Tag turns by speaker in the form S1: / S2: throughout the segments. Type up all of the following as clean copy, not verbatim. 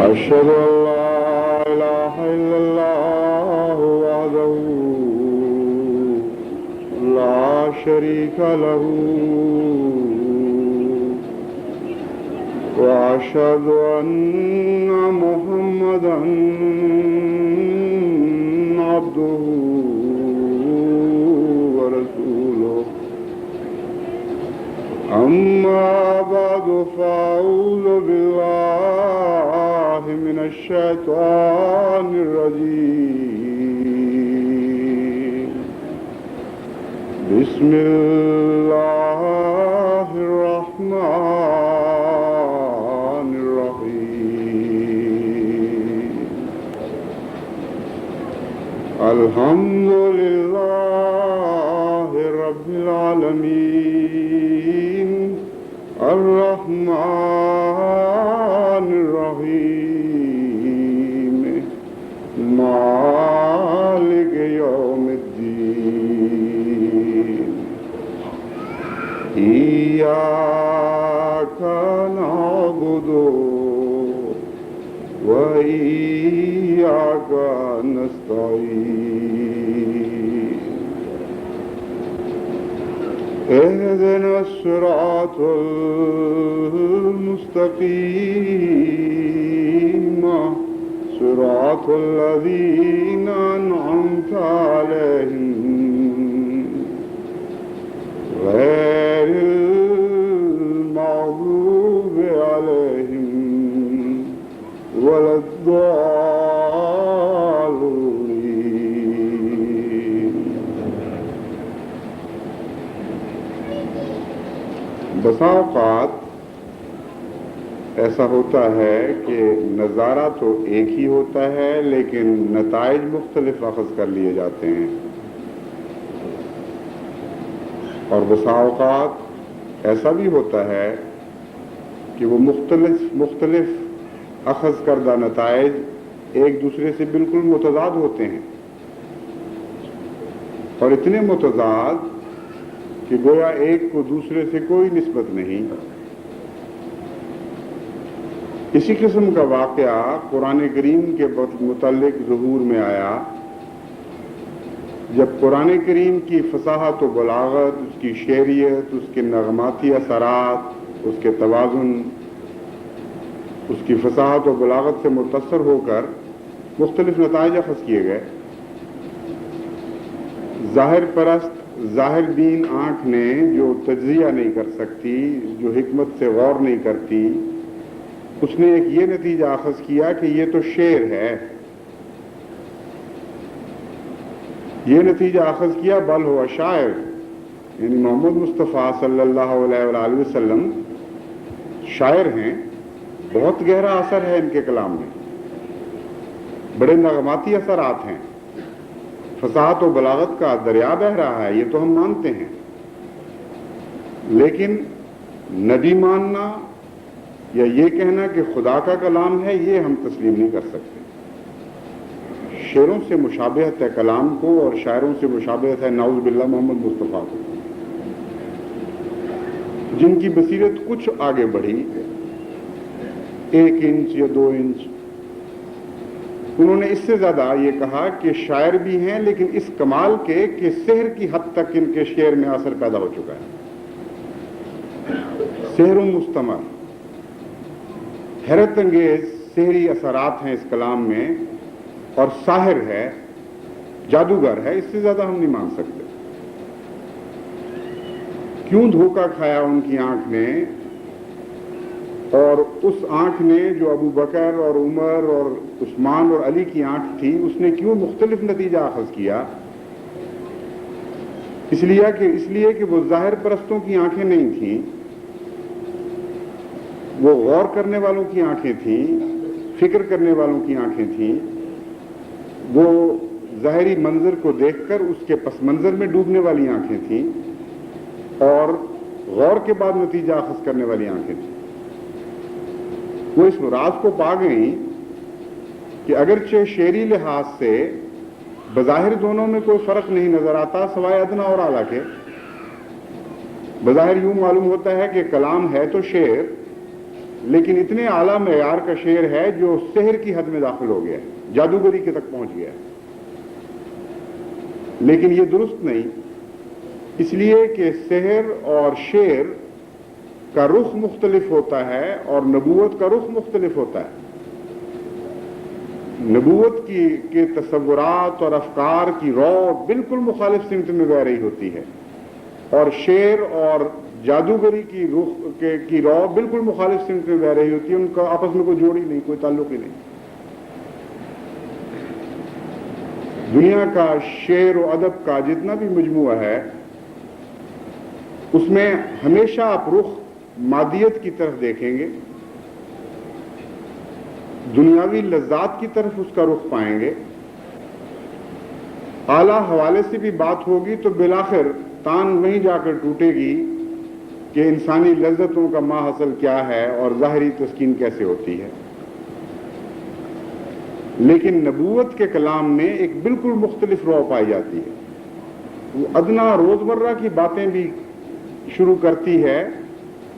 S1: أشهد أن لا إله إلا الله وحده لا شريك له وأشهد أن محمدا عبده ورسوله أما بعد فأعوذ بالله من الشيطان الرجيم بسم الله الرحمن الرحيم الحمد لله رب العالمين الرحمن الرحيم مالك يوم الدين إياك نعبد وإياك نستعين اهدنا الصراط المستقيم صراط الذين أنعمت عليهم غير المغضوب عليهم ولا الضالين. بسا اوقات ایسا ہوتا ہے کہ نظارہ تو ایک ہی ہوتا ہے لیکن نتائج مختلف اخذ کر لیے جاتے ہیں، اور بسا اوقات ایسا بھی ہوتا ہے کہ وہ مختلف اخذ کردہ نتائج ایک دوسرے سے بالکل متضاد ہوتے ہیں، اور اتنے متضاد کہ گویا ایک کو دوسرے سے کوئی نسبت نہیں۔ اسی قسم کا واقعہ قرآن کریم کے متعلق ظہور میں آیا جب قرآن کریم کی فصاحت و بلاغت، اس کی شعریت، اس کے نغماتی اثرات، اس کے توازن، اس کی فصاحت و بلاغت سے متاثر ہو کر مختلف نتائج اخذ کیے گئے۔ ظاہر پرست، ظاہر بین آنکھ نے جو تجزیہ نہیں کر سکتی، جو حکمت سے غور نہیں کرتی، اس نے ایک یہ نتیجہ اخذ کیا کہ یہ تو شعر ہے، یہ نتیجہ اخذ کیا بل ہوا شاعر، یعنی محمد مصطفیٰ صلی اللہ علیہ وآلہ وسلم شاعر ہیں، بہت گہرا اثر ہے ان کے کلام میں، بڑے نغماتی اثرات ہیں، فصاحت و بلاغت کا دریا بہہ رہا ہے، یہ تو ہم مانتے ہیں، لیکن نبی ماننا یا یہ کہنا کہ خدا کا کلام ہے یہ ہم تسلیم نہیں کر سکتے۔ شعروں سے مشابہت ہے کلام کو، اور شاعروں سے مشابہت ہے نعوذ باللہ محمد مصطفیٰ کو، جن کی بصیرت کچھ آگے بڑھی 1 انچ یا 2 انچ، انہوں نے اس سے زیادہ یہ کہا کہ شاعر بھی ہیں لیکن اس کمال کے کہ سحر کی حد تک ان کے شعر میں اثر پیدا ہو چکا ہے، سحر مستمر، حیرت انگیز سحری اثرات ہیں اس کلام میں، اور ساحر ہے، جادوگر ہے، اس سے زیادہ ہم نہیں مان سکتے۔ کیوں دھوکہ کھایا ان کی آنکھ نے، اور اس آنکھ نے جو ابو بکر اور عمر اور عثمان اور علی کی آنکھ تھی، اس نے کیوں مختلف نتیجہ اخذ کیا؟ اس لیے کہ وہ ظاہر پرستوں کی آنکھیں نہیں تھیں، وہ غور کرنے والوں کی آنکھیں تھیں، فکر کرنے والوں کی آنکھیں تھیں، وہ ظاہری منظر کو دیکھ کر اس کے پس منظر میں ڈوبنے والی آنکھیں تھیں، اور غور کے بعد نتیجہ اخذ کرنے والی آنکھیں تھیں۔ وہ اس راز کو پا گئیں کہ اگرچہ شعری لحاظ سے بظاہر دونوں میں کوئی فرق نہیں نظر آتا سوائے ادنا اور اعلیٰ کے، بظاہر یوں معلوم ہوتا ہے کہ کلام ہے تو شعر، لیکن اتنے اعلیٰ معیار کا شعر ہے جو سحر کی حد میں داخل ہو گیا ہے، جادوگری کے تک پہنچ گیا ہے. لیکن یہ درست نہیں، اس لیے کہ سحر اور شعر کا رخ مختلف ہوتا ہے اور نبوت کا رخ مختلف ہوتا ہے. نبوت کے تصورات اور افکار کی رو بالکل مخالف سمت میں بہ رہی ہوتی ہے، اور شعر اور جادوگری کی رو بالکل مخالف سمت میں بہ رہی ہوتی ہے. ان کا آپس میں کوئی جوڑ ہی نہیں، کوئی تعلق ہی نہیں. دنیا کا شعر و ادب کا جتنا بھی مجموعہ ہے اس میں ہمیشہ آپ رخ مادیت کی طرف دیکھیں گے، دنیاوی لذات کی طرف اس کا رخ پائیں گے. اعلیٰ حوالے سے بھی بات ہوگی تو بالآخر تان وہیں جا کر ٹوٹے گی کہ انسانی لذتوں کا ماحصل کیا ہے اور ظاہری تسکین کیسے ہوتی ہے. لیکن نبوت کے کلام میں ایک بالکل مختلف رو پائی جاتی ہے. وہ ادنا روزمرہ کی باتیں بھی شروع کرتی ہے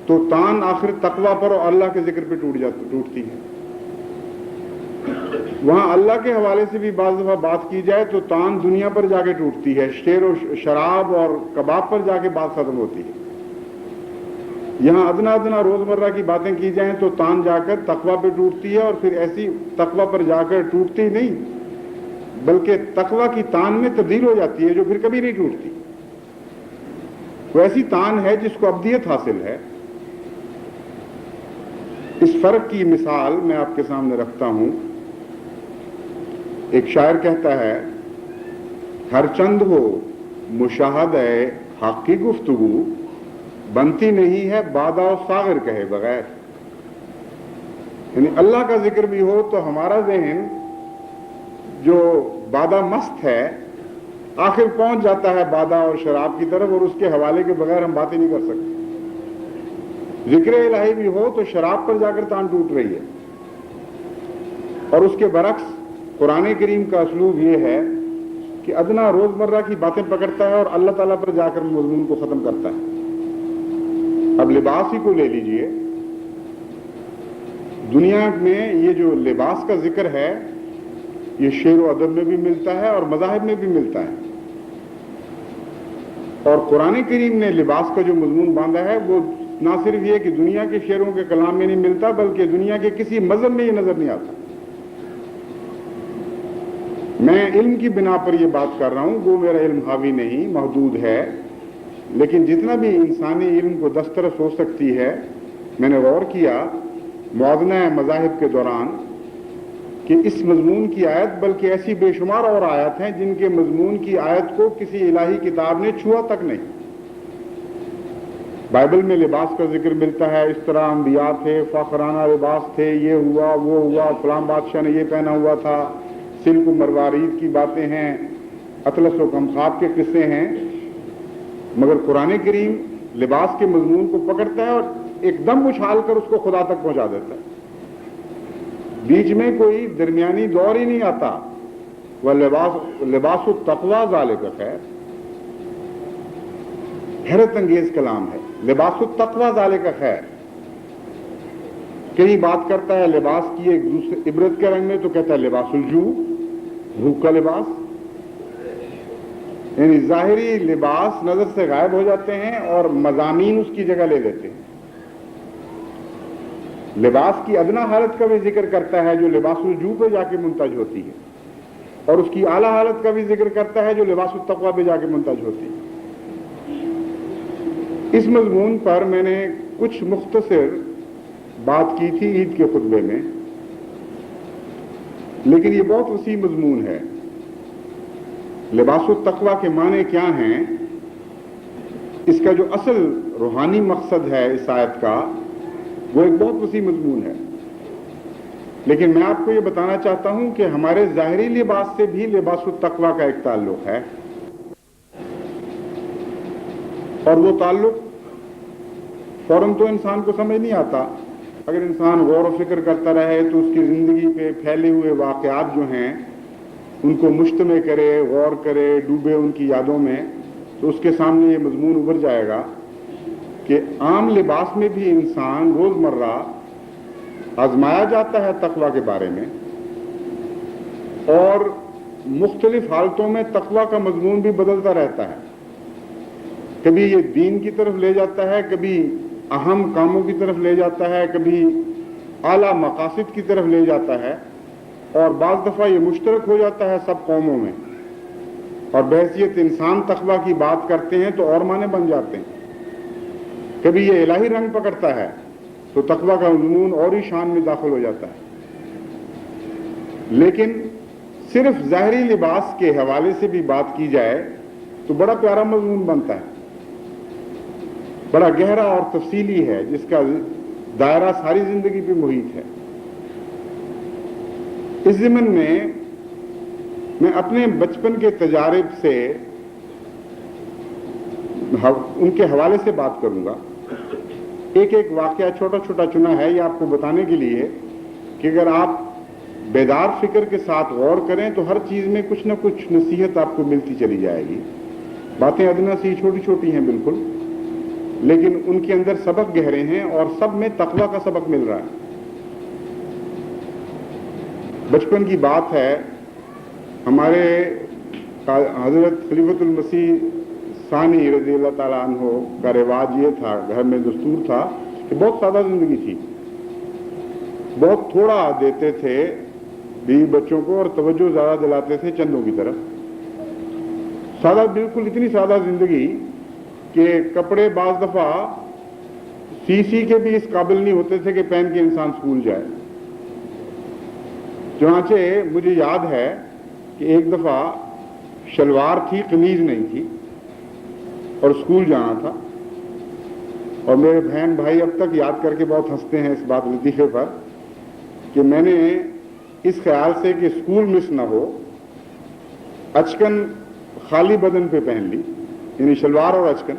S1: تو تان آخر تقویٰ پر اور اللہ کے ذکر پہ ٹوٹتی ہے. وہاں اللہ کے حوالے سے بھی بعض دفعہ بات کی جائے تو تان دنیا پر جا کے ٹوٹتی ہے، شعر و شراب اور کباب پر جا کے بات ختم ہوتی ہے. یہاں ادنا ادنا روزمرہ کی باتیں کی جائیں تو تان جا کر تقویٰ پہ ٹوٹتی ہے، اور پھر ایسی تقویٰ پر جا کر ٹوٹتی نہیں بلکہ تقویٰ کی تان میں تبدیل ہو جاتی ہے جو پھر کبھی نہیں ٹوٹتی. وہ ایسی تان ہے جس کو ابدیت حاصل ہے. اس فرق کی مثال میں آپ کے سامنے رکھتا ہوں. ایک شاعر کہتا ہے، ہر چند ہو مشاہدہ حق کی گفتگو، بنتی نہیں ہے بادہ و ساغر کہے بغیر. یعنی اللہ کا ذکر بھی ہو تو ہمارا ذہن جو بادہ مست ہے آخر پہنچ جاتا ہے بادہ اور شراب کی طرف، اور اس کے حوالے کے بغیر ہم باتیں نہیں کر سکتے. ذکر الہی بھی ہو تو شراب پر جا کر تان ٹوٹ رہی ہے. اور اس کے برعکس قرآن کریم کا اسلوب یہ ہے کہ ادنا روزمرہ کی باتیں پکڑتا ہے اور اللہ تعالیٰ پر جا کر مضمون کو ختم کرتا ہے. اب لباس ہی کو لے لیجئے. دنیا میں یہ جو لباس کا ذکر ہے یہ شعر و ادب میں بھی ملتا ہے اور مذاہب میں بھی ملتا ہے. اور قرآن کریم نے لباس کا جو مضمون باندھا ہے وہ نہ صرف یہ کہ دنیا کے شعروں کے کلام میں نہیں ملتا بلکہ دنیا کے کسی مذہب میں یہ نظر نہیں آتا. میں علم کی بنا پر یہ بات کر رہا ہوں، وہ میرا علم حاوی نہیں، محدود ہے، لیکن جتنا بھی انسانی علم کو دسترس ہو سکتی ہے میں نے غور کیا موازنہ مذاہب کے دوران کہ اس مضمون کی آیت بلکہ ایسی بے شمار اور آیات ہیں جن کے مضمون کی آیت کو کسی الہی کتاب نے چھوا تک نہیں. بائبل میں لباس کا ذکر ملتا ہے، اس طرح انبیاء تھے، فاخرانہ لباس تھے، یہ ہوا وہ ہوا، فلاں بادشاہ نے یہ پہنا ہوا تھا، سلک و مروارید کی باتیں ہیں، اطلس و کمخاب کے قصے ہیں. مگر قرآن کریم لباس کے مضمون کو پکڑتا ہے اور ایک دم اچھال کر اس کو خدا تک پہنچا دیتا ہے. بیچ میں کوئی درمیانی دور ہی نہیں آتا. وہ لباس التقویٰ ذالک خیر، حیرت انگیز کلام ہے. لباس التقویٰ ذالک خیر. کہیں بات کرتا ہے لباس کی ایک دوسرے عبرت کے رنگ میں تو کہتا ہے لباس الجو، بھوک کا لباس. یعنی ظاہری لباس نظر سے غائب ہو جاتے ہیں اور مضامین اس کی جگہ لے لیتے ہیں. لباس کی ادنا حالت کا بھی ذکر کرتا ہے جو لباس الجو پہ جا کے منتج ہوتی ہے، اور اس کی اعلیٰ حالت کا بھی ذکر کرتا ہے جو لباس التقویٰ پہ جا کے منتج ہوتی ہے. اس مضمون پر میں نے کچھ مختصر بات کی تھی عید کے خطبے میں، لیکن یہ بہت وسیع مضمون ہے. لباس التقویٰ کے معنی کیا ہیں، اس کا جو اصل روحانی مقصد ہے اس آیت کا وہ ایک بہت وسیع مضمون ہے. لیکن میں آپ کو یہ بتانا چاہتا ہوں کہ ہمارے ظاہری لباس سے بھی لباس التقویٰ کا ایک تعلق ہے، اور وہ تعلق فوراً تو انسان کو سمجھ نہیں آتا. اگر انسان غور و فکر کرتا رہے تو اس کی زندگی پہ پھیلے ہوئے واقعات جو ہیں ان کو مجتمع کرے، غور کرے، ڈوبے ان کی یادوں میں، تو اس کے سامنے یہ مضمون ابھر جائے گا کہ عام لباس میں بھی انسان روزمرہ آزمایا جاتا ہے تقویٰ کے بارے میں، اور مختلف حالتوں میں تقویٰ کا مضمون بھی بدلتا رہتا ہے. کبھی یہ دین کی طرف لے جاتا ہے، کبھی اہم کاموں کی طرف لے جاتا ہے، کبھی اعلیٰ مقاصد کی طرف لے جاتا ہے، اور بعض دفعہ یہ مشترک ہو جاتا ہے سب قوموں میں، اور بحیثیت انسان تقویٰ کی بات کرتے ہیں تو اور معنی بن جاتے ہیں. کبھی یہ الہی رنگ پکڑتا ہے تو تقویٰ کا مضمون اور ہی شان میں داخل ہو جاتا ہے. لیکن صرف ظاہری لباس کے حوالے سے بھی بات کی جائے تو بڑا پیارا مضمون بنتا ہے، بڑا گہرا اور تفصیلی ہے، جس کا دائرہ ساری زندگی پہ محیط ہے. اس ضمن میں اپنے بچپن کے تجارب سے ان کے حوالے سے بات کروں گا. ایک ایک واقعہ چھوٹا چھوٹا چنا ہے یہ آپ کو بتانے کے لیے کہ اگر آپ بیدار فکر کے ساتھ غور کریں تو ہر چیز میں کچھ نہ کچھ نصیحت آپ کو ملتی چلی جائے گی. باتیں ادنا سی چھوٹی چھوٹی ہیں بالکل، لیکن ان کے اندر سبق گہرے ہیں اور سب میں تقویٰ کا سبق مل رہا ہے. بچپن کی بات ہے، ہمارے حضرت خلیفۃ المسیح ثانی رضی اللہ تعالیٰ عنہ کا رواج یہ تھا، گھر میں دستور تھا کہ بہت سادہ زندگی تھی، بہت تھوڑا دیتے تھے بیوی بچوں کو اور توجہ زیادہ دلاتے تھے چندوں کی طرف. سادہ، بالکل اتنی سادہ زندگی کہ کپڑے بعض دفعہ سی کے بھی اس قابل نہیں ہوتے تھے کہ پہن کے انسان اسکول جائے. چنانچہ مجھے یاد ہے کہ ایک دفعہ شلوار تھی، قمیض نہیں تھی، اور اسکول جانا تھا. اور میرے بہن بھائی اب تک یاد کر کے بہت ہنستے ہیں اس بات لطیفے پر کہ میں نے اس خیال سے کہ اسکول مس نہ ہو اچکن خالی بدن پہ پہن لی، یعنی شلوار اور اچکن.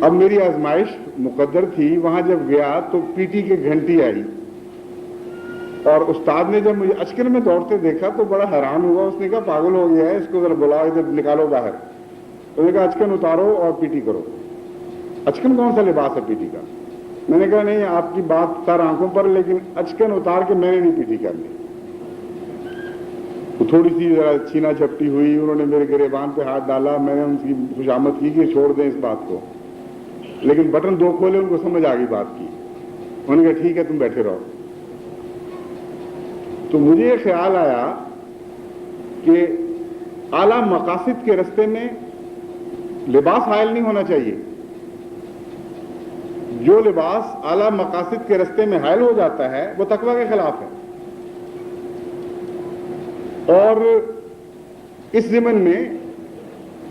S1: اب میری آزمائش مقدر تھی، وہاں جب گیا تو پی ٹی کی گھنٹی آئی اور استاد نے جب مجھے اچکن میں دوڑتے دیکھا تو بڑا حیران ہوا. اس نے کہا پاگل ہو گیا ہے، اس کو ذرا بلاؤ، ادھر نکالو باہر. اس نے کہا اچکن اتارو اور پی ٹی کرو. اچکن کون سا لباس ہے پی ٹی کا؟ میں نے کہا نہیں، آپ کی بات سر آنکھوں پر، لیکن اچکن اتار کے میں نے نہیں پی ٹی کرنی. وہ تھوڑی سی ذرا چھینا جھپٹی ہوئی، انہوں نے میرے گریبان پہ ہاتھ ڈالا، میں نے ان کی خوشامد کی کہ چھوڑ دیں اس بات کو، لیکن بٹن دو کھولے، ان کو سمجھ آ گئی بات کی. انہوں نے کہا ٹھیک ہے تم بیٹھے رہو. تو مجھے یہ خیال آیا کہ اعلیٰ مقاصد کے رستے میں لباس حائل نہیں ہونا چاہیے. جو لباس اعلیٰ مقاصد کے رستے میں حائل ہو جاتا ہے وہ تقویٰ کے خلاف ہے. اور اس ضمن میں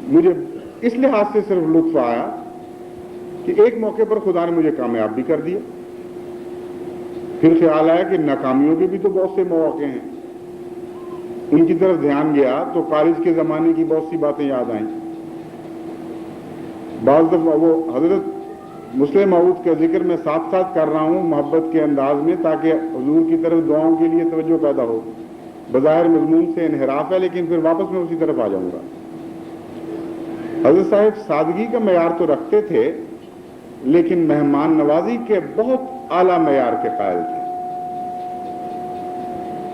S1: مجھے اس لحاظ سے صرف لطف آیا کہ ایک موقع پر خدا نے مجھے کامیاب بھی کر دیا. پھر خیال آیا کہ ناکامیوں کے بھی تو بہت سے مواقع ہیں، ان کی طرف دھیان گیا تو کالج کے زمانے کی بہت سی باتیں یاد آئیں. بعض دفعہ وہ حضرت مسلم موعود کا ذکر میں ساتھ ساتھ کر رہا ہوں محبت کے انداز میں تاکہ حضور کی طرف دعاؤں کے لیے توجہ پیدا ہو. بظاہر مضمون سے انحراف ہے لیکن پھر واپس میں اسی طرف آ جاؤں گا. حضرت صاحب سادگی کا معیار تو رکھتے تھے لیکن مہمان نوازی کے بہت اعلیٰ معیار کے قائل تھے.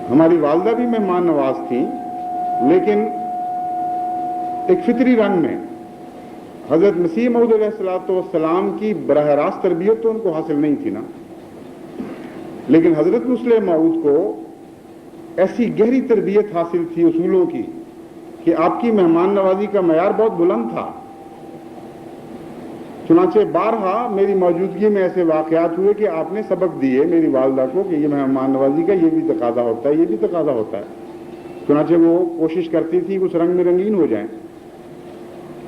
S1: ہماری والدہ بھی مہمان نواز تھیں لیکن ایک فطری رنگ میں. حضرت مسیح موعود علیہ الصلوۃ والسلام کی براہ راست تربیت تو ان کو حاصل نہیں تھی نا، لیکن حضرت مسلم موعود کو ایسی گہری تربیت حاصل تھی اصولوں کی کہ آپ کی مہمان نوازی کا معیار بہت بلند تھا. چنانچہ بارہا میری موجودگی میں ایسے واقعات ہوئے کہ آپ نے سبق دیے میری والدہ کو کہ یہ مہمان نوازی کا یہ بھی تقاضا ہوتا ہے، یہ بھی تقاضا ہوتا ہے. چنانچہ وہ کوشش کرتی تھی اس رنگ میں رنگین ہو جائیں.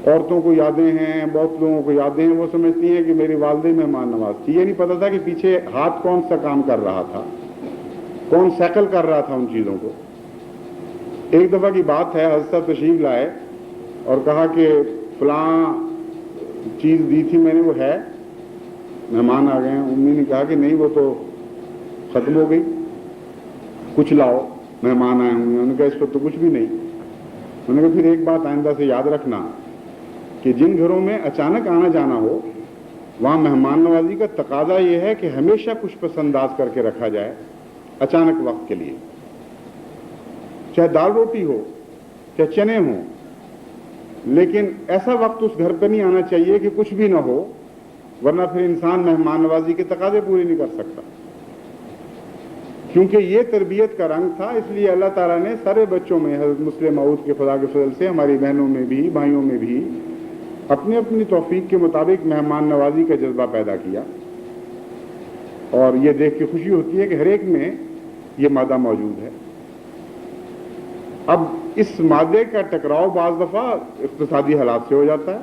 S1: عورتوں کو یادیں ہیں، بہت لوگوں کو یادیں ہیں، وہ سمجھتی ہیں کہ میری والدہ مہمان نواز تھی. یہ نہیں پتہ تھا کہ پیچھے ہاتھ کون سا کام کر رہا تھا، کون سیکل کر رہا تھا ان چیزوں کو. ایک دفعہ کی بات ہے، حضرت صاحب تشریف لائے اور کہا کہ فلاں چیز دی تھی میں نے، وہ ہے، مہمان آ گئے ہیں. امی نے کہا کہ نہیں وہ تو ختم ہو گئی، کچھ لاؤ، مہمان آئے ہوں گے. انہوں نے کہا اس وقت تو کچھ بھی نہیں. انہوں نے کہا پھر ایک بات آئندہ سے یاد رکھنا کہ جن گھروں میں اچانک آنا جانا ہو وہاں مہمان نوازی کا تقاضا یہ ہے کہ ہمیشہ کچھ پس انداز کر کے رکھا جائے اچانک وقت کے لیے، چاہے دال روٹی ہو چاہے چنے ہوں، لیکن ایسا وقت اس گھر پہ نہیں آنا چاہیے کہ کچھ بھی نہ ہو، ورنہ پھر انسان مہمان نوازی کے تقاضے پورے نہیں کر سکتا۔ کیونکہ یہ تربیت کا رنگ تھا، اس لیے اللہ تعالیٰ نے سارے بچوں میں، حضرت مسلم موعود کے خدا کے فضل سے ہماری بہنوں میں بھی بھائیوں میں بھی اپنی اپنی توفیق کے مطابق مہمان نوازی کا جذبہ پیدا کیا، اور یہ دیکھ کے خوشی ہوتی ہے کہ ہر ایک میں یہ مادہ موجود ہے۔ اب اس مادے کا ٹکراؤ بعض دفعہ اقتصادی حالات سے ہو جاتا ہے۔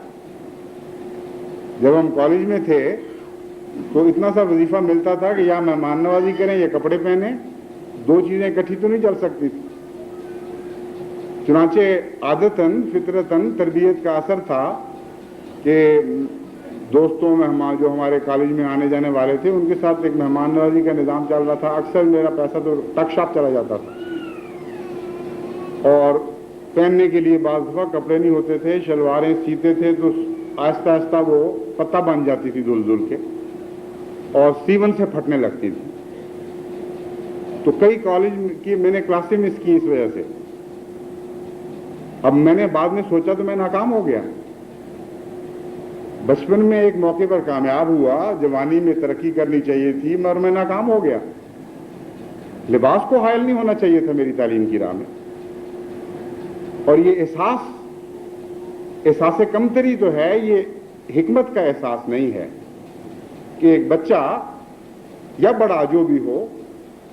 S1: جب ہم کالج میں تھے تو اتنا سا وظیفہ ملتا تھا کہ یا مہمان نوازی کریں یا کپڑے پہنیں، دو چیزیں اکٹھی تو نہیں چل سکتی تھی۔ چنانچہ عادتاً فطرتاً تربیت کا اثر تھا کہ دوستوں مہمان جو ہمارے کالج میں آنے جانے والے تھے ان کے ساتھ ایک مہمان نوازی کا نظام چل رہا تھا۔ اکثر میرا پیسہ تو ٹک شاپ چلا جاتا تھا، اور پہننے کے لیے بعض دفعہ کپڑے نہیں ہوتے تھے، شلواریں سیتے تھے تو آہستہ آہستہ وہ پتہ بن جاتی تھی دھل دھل کے، اور سیون سے پھٹنے لگتی تھی۔ تو کئی کالج کی میں نے کلاسیں مس کی اس وجہ سے۔ اب میں نے بعد میں سوچا تو میں ناکام ہو گیا۔ بچپن میں ایک موقع پر کامیاب ہوا، جوانی میں ترقی کرنی چاہیے تھی، مگر میں ناکام ہو گیا۔ لباس کو حائل نہیں ہونا چاہیے تھا میری تعلیم کی راہ میں، اور یہ احساس کمتری تو ہے، یہ حکمت کا احساس نہیں ہے کہ ایک بچہ یا بڑا جو بھی ہو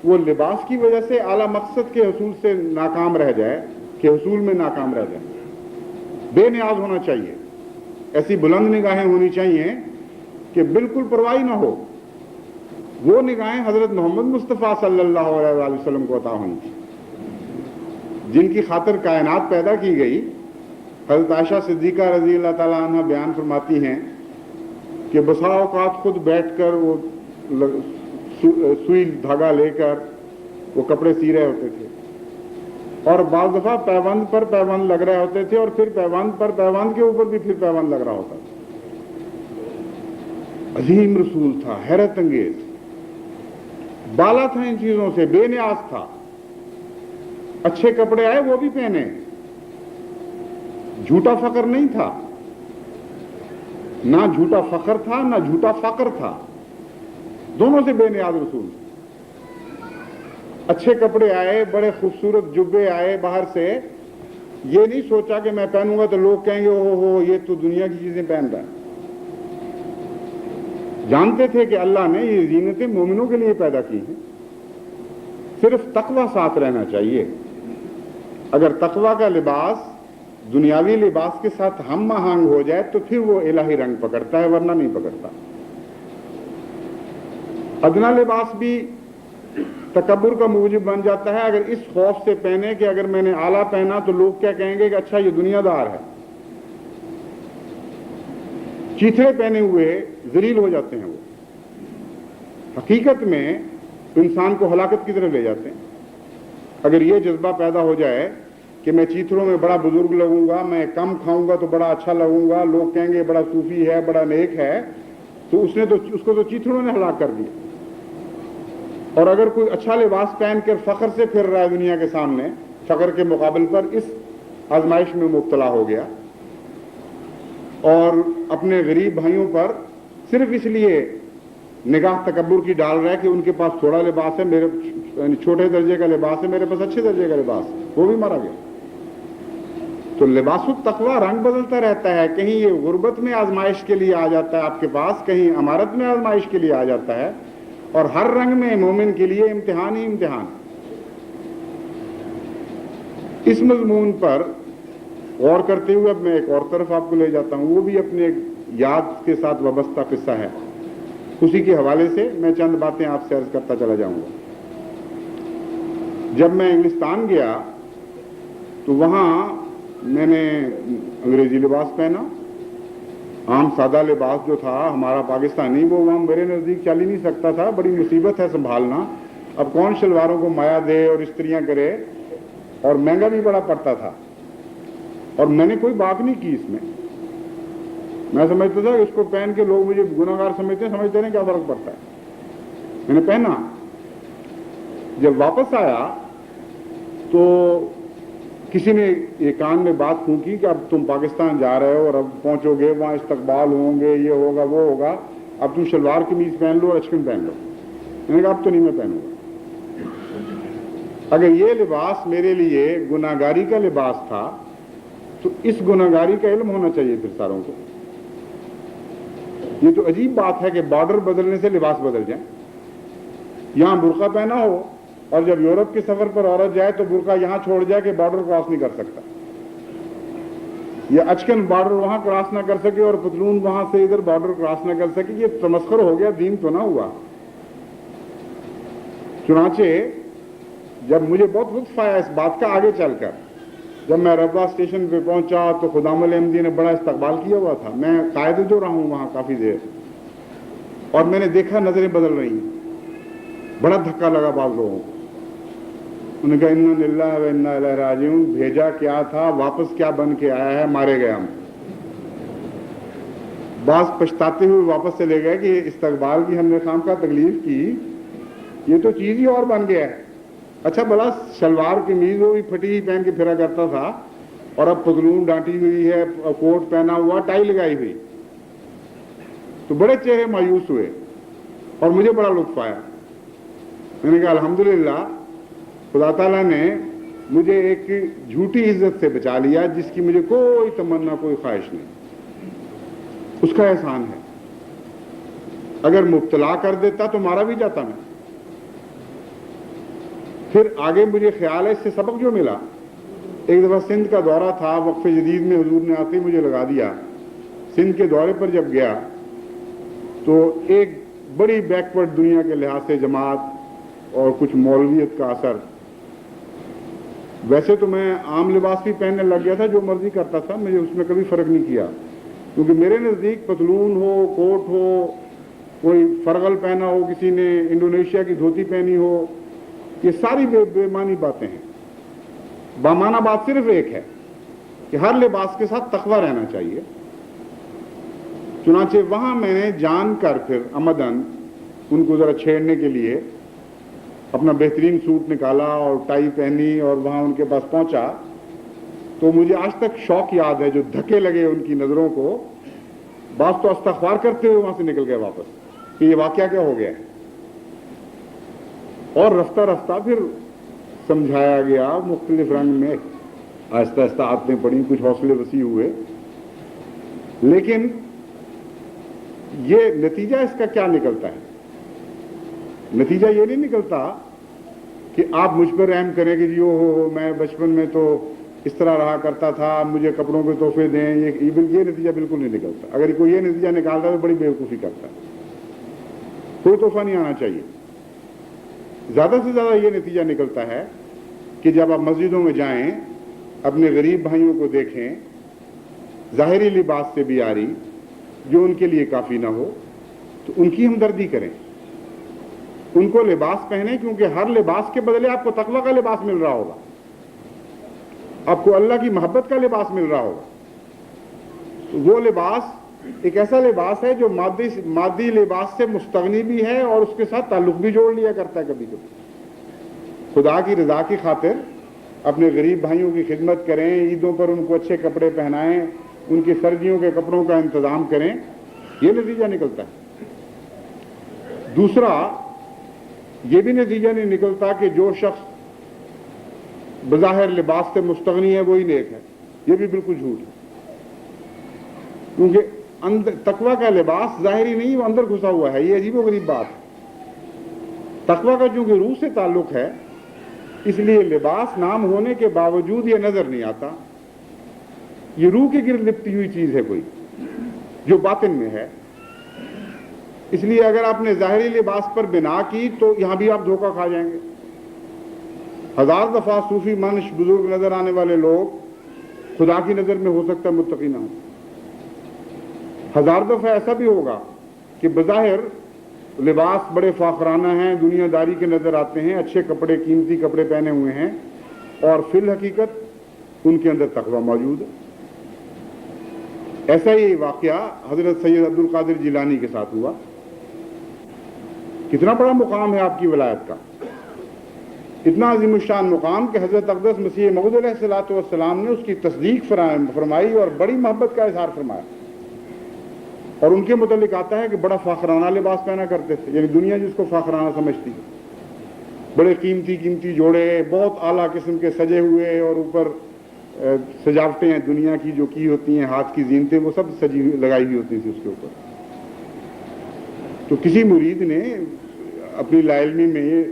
S1: وہ لباس کی وجہ سے اعلیٰ مقصد کے حصول سے ناکام رہ جائے، کہ حصول میں ناکام رہ جائے۔ بے نیاز ہونا چاہیے، ایسی بلند نگاہیں ہونی چاہیے کہ بالکل پرواہی نہ ہو۔ وہ نگاہیں حضرت محمد مصطفیٰ صلی اللہ علیہ وآلہ وسلم کو عطا ہوئی تھی، جن کی خاطر کائنات پیدا کی گئی۔ حضرت عائشہ صدیقہ رضی اللہ تعالیٰ عنہ بیان فرماتی ہیں کہ بسا اوقات خود بیٹھ کر وہ سوئی دھاگا لے کر وہ کپڑے سی رہے ہوتے تھے، اور بعض دفعہ پیوند پر پیوند لگ رہے ہوتے تھے، اور پھر پیوند پر پیوند کے اوپر بھی پھر پیوند لگ رہا ہوتا تھا۔ عظیم رسول تھا، حیرت انگیز، بالا تھا ان چیزوں سے، بے نیاز تھا۔ اچھے کپڑے آئے وہ بھی پہنے، جھوٹا فقر نہیں تھا، نہ جھوٹا فخر تھا نہ جھوٹا فقر تھا، دونوں سے بے نیاز رسول۔ اچھے کپڑے آئے، بڑے خوبصورت جبے آئے باہر سے، یہ نہیں سوچا کہ میں پہنوں گا تو لوگ کہیں گے او ہو یہ تو دنیا کی چیزیں پہن رہا ہے۔ جانتے تھے کہ اللہ نے یہ زینتیں مومنوں کے لیے پیدا کی ہیں، صرف تقوی ساتھ رہنا چاہیے۔ اگر تقوی کا لباس دنیاوی لباس کے ساتھ ہم آہنگ ہو جائے تو پھر وہ الہی رنگ پکڑتا ہے، ورنہ نہیں پکڑتا۔ ادنا لباس بھی تکبر کا موجب بن جاتا ہے، اگر اس خوف سے پہنے کہ اگر میں نے اعلیٰ پہنا تو لوگ کیا کہیں گے کہ اچھا یہ دنیا دار ہے۔ چیتھڑے پہنے ہوئے ذلیل ہو جاتے ہیں، وہ حقیقت میں انسان کو ہلاکت کی طرف لے جاتے ہیں۔ اگر یہ جذبہ پیدا ہو جائے کہ میں چیتھڑوں میں بڑا بزرگ لگوں گا، میں کم کھاؤں گا تو بڑا اچھا لگوں گا، لوگ کہیں گے بڑا صوفی ہے، بڑا نیک ہے، تو اس کو تو چیتھڑوں نے ہلاک کر دیا۔ اور اگر کوئی اچھا لباس پہن کر فخر سے پھر رہا ہے دنیا کے سامنے، فخر کے مقابل پر اس آزمائش میں مبتلا ہو گیا، اور اپنے غریب بھائیوں پر صرف اس لیے نگاہ تکبر کی ڈال رہا ہے کہ ان کے پاس تھوڑا لباس ہے، میرے چھوٹے درجے کا لباس ہے، میرے پاس اچھے درجے کا لباس، وہ بھی مارا گیا۔ تو لباس التقویٰ رنگ بدلتا رہتا ہے، کہیں یہ غربت میں آزمائش کے لیے آ جاتا ہے آپ کے پاس، کہیں امارت میں آزمائش کے لیے آ جاتا ہے، اور ہر رنگ میں مومن کے لیے امتحان ہی امتحان۔ اس مضمون پر غور کرتے ہوئے اب میں ایک اور طرف آپ کو لے جاتا ہوں، وہ بھی اپنے ایک یاد کے ساتھ وابستہ قصہ ہے، اسی کے حوالے سے میں چند باتیں آپ سے عرض کرتا چلا جاؤں گا۔ جب میں انگلستان گیا تو وہاں میں نے انگریزی لباس پہنا، عام سادہ لباس جو تھا ہمارا پاکستانی، وہ وہاں میرے نزدیک چل ہی نہیں سکتا تھا، بڑی مصیبت ہے سنبھالنا۔ اب کون شلواروں کو مایا دے اور استریاں کرے، اور مہنگا بھی بڑا پڑتا تھا، اور میں نے کوئی بات نہیں کی اس میں۔ میں سمجھتا تھا کہ اس کو پہن کے لوگ مجھے گناہگار سمجھتے ہیں کیا فرق پڑتا ہے. میں نے پہنا. جب واپس آیا تو کسی نے یہ کان میں بات پھونکی کہ اب تم پاکستان جا رہے ہو اور اب پہنچو گے, وہاں استقبال ہوں گے, یہ ہوگا وہ ہوگا, اب تم شلوار قمیض پہن لو اور اچکن پہن لو. میں نے کہا اب تو نہیں میں پہنوں گا. اگر یہ لباس میرے لیے گناہگاری کا لباس تھا تو اس گناہگاری کا علم ہونا چاہیے پھر ساروں کو. یہ تو عجیب بات ہے کہ بارڈر بدلنے سے لباس بدل جائیں. یہاں برقع پہنا ہو اور جب یورپ کے سفر پر عورت جائے تو برقع یہاں چھوڑ جائے کہ بارڈر کراس نہیں کر سکتا, یا اچکن بارڈر وہاں کراس نہ کر سکے اور پتلون وہاں سے ادھر بارڈر کراس نہ کر سکے. یہ تمسخر ہو گیا, دین تو نہ ہوا. چنانچہ جب مجھے بہت لطف آیا اس بات کا آگے چل کر, جب میں ربوہ اسٹیشن پہ پہنچا تو خدام احمدی نے بڑا استقبال کیا ہوا تھا. میں قائد جو رہا ہوں وہاں کافی دیر, اور میں نے دیکھا نظریں بدل رہی ہیں. بڑا دھکا لگا بعض لوگوں کو. انہوں نے کہا انا للہ و انا الیہ راجعون. بھیجا کیا تھا, واپس کیا بن کے آیا ہے, مارے گئے ہم. بعض پچھتاتے ہوئے واپس چلے گئے کہ استقبال کی ہم نے خام کا تکلیف کی, یہ تو چیز ہی اور بن گیا ہے. اچھا بلا شلوار قمیض وہ بھی پھٹی ہی پہن کے پھرا کرتا تھا, اور اب پتلون ڈانٹی ہوئی ہے, کوٹ پہنا ہوا, ٹائی لگائی ہوئی. تو بڑے چہرے مایوس ہوئے اور مجھے بڑا لطف آیا. میں نے کہا الحمدللہ خدا تعالیٰ نے مجھے ایک جھوٹی عزت سے بچا لیا جس کی مجھے کوئی تمنا کوئی خواہش نہیں. اس کا احسان ہے. اگر مبتلا کر دیتا تو مارا بھی جاتا میں. پھر آگے مجھے خیال ہے اس سے سبق جو ملا, ایک دفعہ سندھ کا دورہ تھا, وقف جدید میں حضور نے آتے ہی مجھے لگا دیا. سندھ کے دورے پر جب گیا تو ایک بڑی بیکورڈ دنیا کے لحاظ سے جماعت اور کچھ مولویت کا اثر. ویسے تو میں عام لباس بھی پہننے لگ گیا تھا, جو مرضی کرتا تھا, مجھے اس میں کبھی فرق نہیں کیا, کیونکہ میرے نزدیک پتلون ہو, کوٹ ہو, کوئی فرغل پہنا ہو, کسی نے انڈونیشیا کی دھوتی پہنی ہو, یہ ساری بے معنی باتیں ہیں. بامعنی بات صرف ایک ہے کہ ہر لباس کے ساتھ تقویٰ رہنا چاہیے. چنانچہ وہاں میں نے جان کر پھر عمدن ان کو ذرا چھیڑنے کے لیے اپنا بہترین سوٹ نکالا اور ٹائی پہنی, اور وہاں ان کے پاس پہنچا تو مجھے آج تک شوق یاد ہے جو دھکے لگے ان کی نظروں کو. بعض تو استغفار کرتے ہوئے وہاں سے نکل گئے واپس کہ یہ واقعہ کیا ہو گیا ہے. اور رفتہ رفتہ پھر سمجھایا گیا مختلف رنگ میں, آہستہ آہستہ آتیں پڑیں, کچھ حوصلے وسیع ہوئے. لیکن یہ نتیجہ اس کا کیا نکلتا ہے؟ نتیجہ یہ نہیں نکلتا کہ آپ مجھ پر رحم کریں کہ جی ہو میں بچپن میں تو اس طرح رہا کرتا تھا, مجھے کپڑوں کے تحفے دیں. یہ نتیجہ بالکل نہیں نکلتا. اگر کوئی یہ نتیجہ نکالتا ہے تو بڑی بیوقوفی کرتا ہے. کوئی تحفہ نہیں آنا چاہیے. زیادہ سے زیادہ یہ نتیجہ نکلتا ہے کہ جب آپ مسجدوں میں جائیں, اپنے غریب بھائیوں کو دیکھیں, ظاہری لباس سے بیاری جو ان کے لیے کافی نہ ہو, تو ان کی ہمدردی کریں, ان کو لباس پہنیں, کیونکہ ہر لباس کے بدلے آپ کو تقویٰ کا لباس مل رہا ہوگا, آپ کو اللہ کی محبت کا لباس مل رہا ہوگا. تو وہ لباس ایک ایسا لباس ہے جو مادی لباس سے مستغنی بھی ہے اور اس کے ساتھ تعلق بھی جوڑ لیا کرتا ہے کبھی کبھی. خدا کی رضا کی خاطر اپنے غریب بھائیوں کی خدمت کریں, عیدوں پر ان کو اچھے کپڑے پہنائیں, ان کی سردیوں کے کپڑوں کا انتظام کریں, یہ نتیجہ نکلتا ہے. دوسرا یہ بھی نتیجہ نہیں نکلتا کہ جو شخص بظاہر لباس سے مستغنی ہے وہی نیک ہے. یہ بھی بالکل جھوٹ ہے, کیونکہ تقویٰ کا لباس ظاہری نہیں, وہ اندر گھسا ہوا ہے. یہ عجیب و غریب بات ہے. تقویٰ کا چونکہ روح سے تعلق ہے, اس لیے لباس نام ہونے کے باوجود یہ نظر نہیں آتا. یہ روح کے گرد لپٹی ہوئی چیز ہے کوئی جو باطن میں ہے. اس لیے اگر آپ نے ظاہری لباس پر بنا کی تو یہاں بھی آپ دھوکہ کھا جائیں گے. ہزار دفعہ صوفی منش بزرگ نظر آنے والے لوگ خدا کی نظر میں ہو سکتا ہے متقی نہ ہوں. ہزار دفعہ ایسا بھی ہوگا کہ بظاہر لباس بڑے فاخرانہ ہیں, دنیا داری کے نظر آتے ہیں, اچھے کپڑے, قیمتی کپڑے پہنے ہوئے ہیں, اور فی الحقیقت ان کے اندر تقویٰ موجود ہے. ایسا ہی واقعہ حضرت سید عبد القادر جیلانی کے ساتھ ہوا. کتنا بڑا مقام ہے آپ کی ولایت کا, اتنا عظیم الشان مقام کہ حضرت اقدس مسیح موعود علیہ الصلوۃ والسلام نے اس کی تصدیق فرمائی اور بڑی محبت کا اظہار فرمایا. اور ان کے متعلق آتا ہے کہ بڑا فاخرانہ لباس پہنا کرتے تھے, یعنی دنیا جس کو فاخرانہ سمجھتی ہے. بڑے قیمتی جوڑے, بہت اعلیٰ قسم کے سجے ہوئے, اور اوپر سجاوٹیں ہیں دنیا کی جو کی ہوتی ہیں, ہاتھ کی زینتیں, وہ سب سجی لگائی ہوئی ہوتی تھی اس کے اوپر. تو کسی مرید نے اپنی لا علمی میں یہ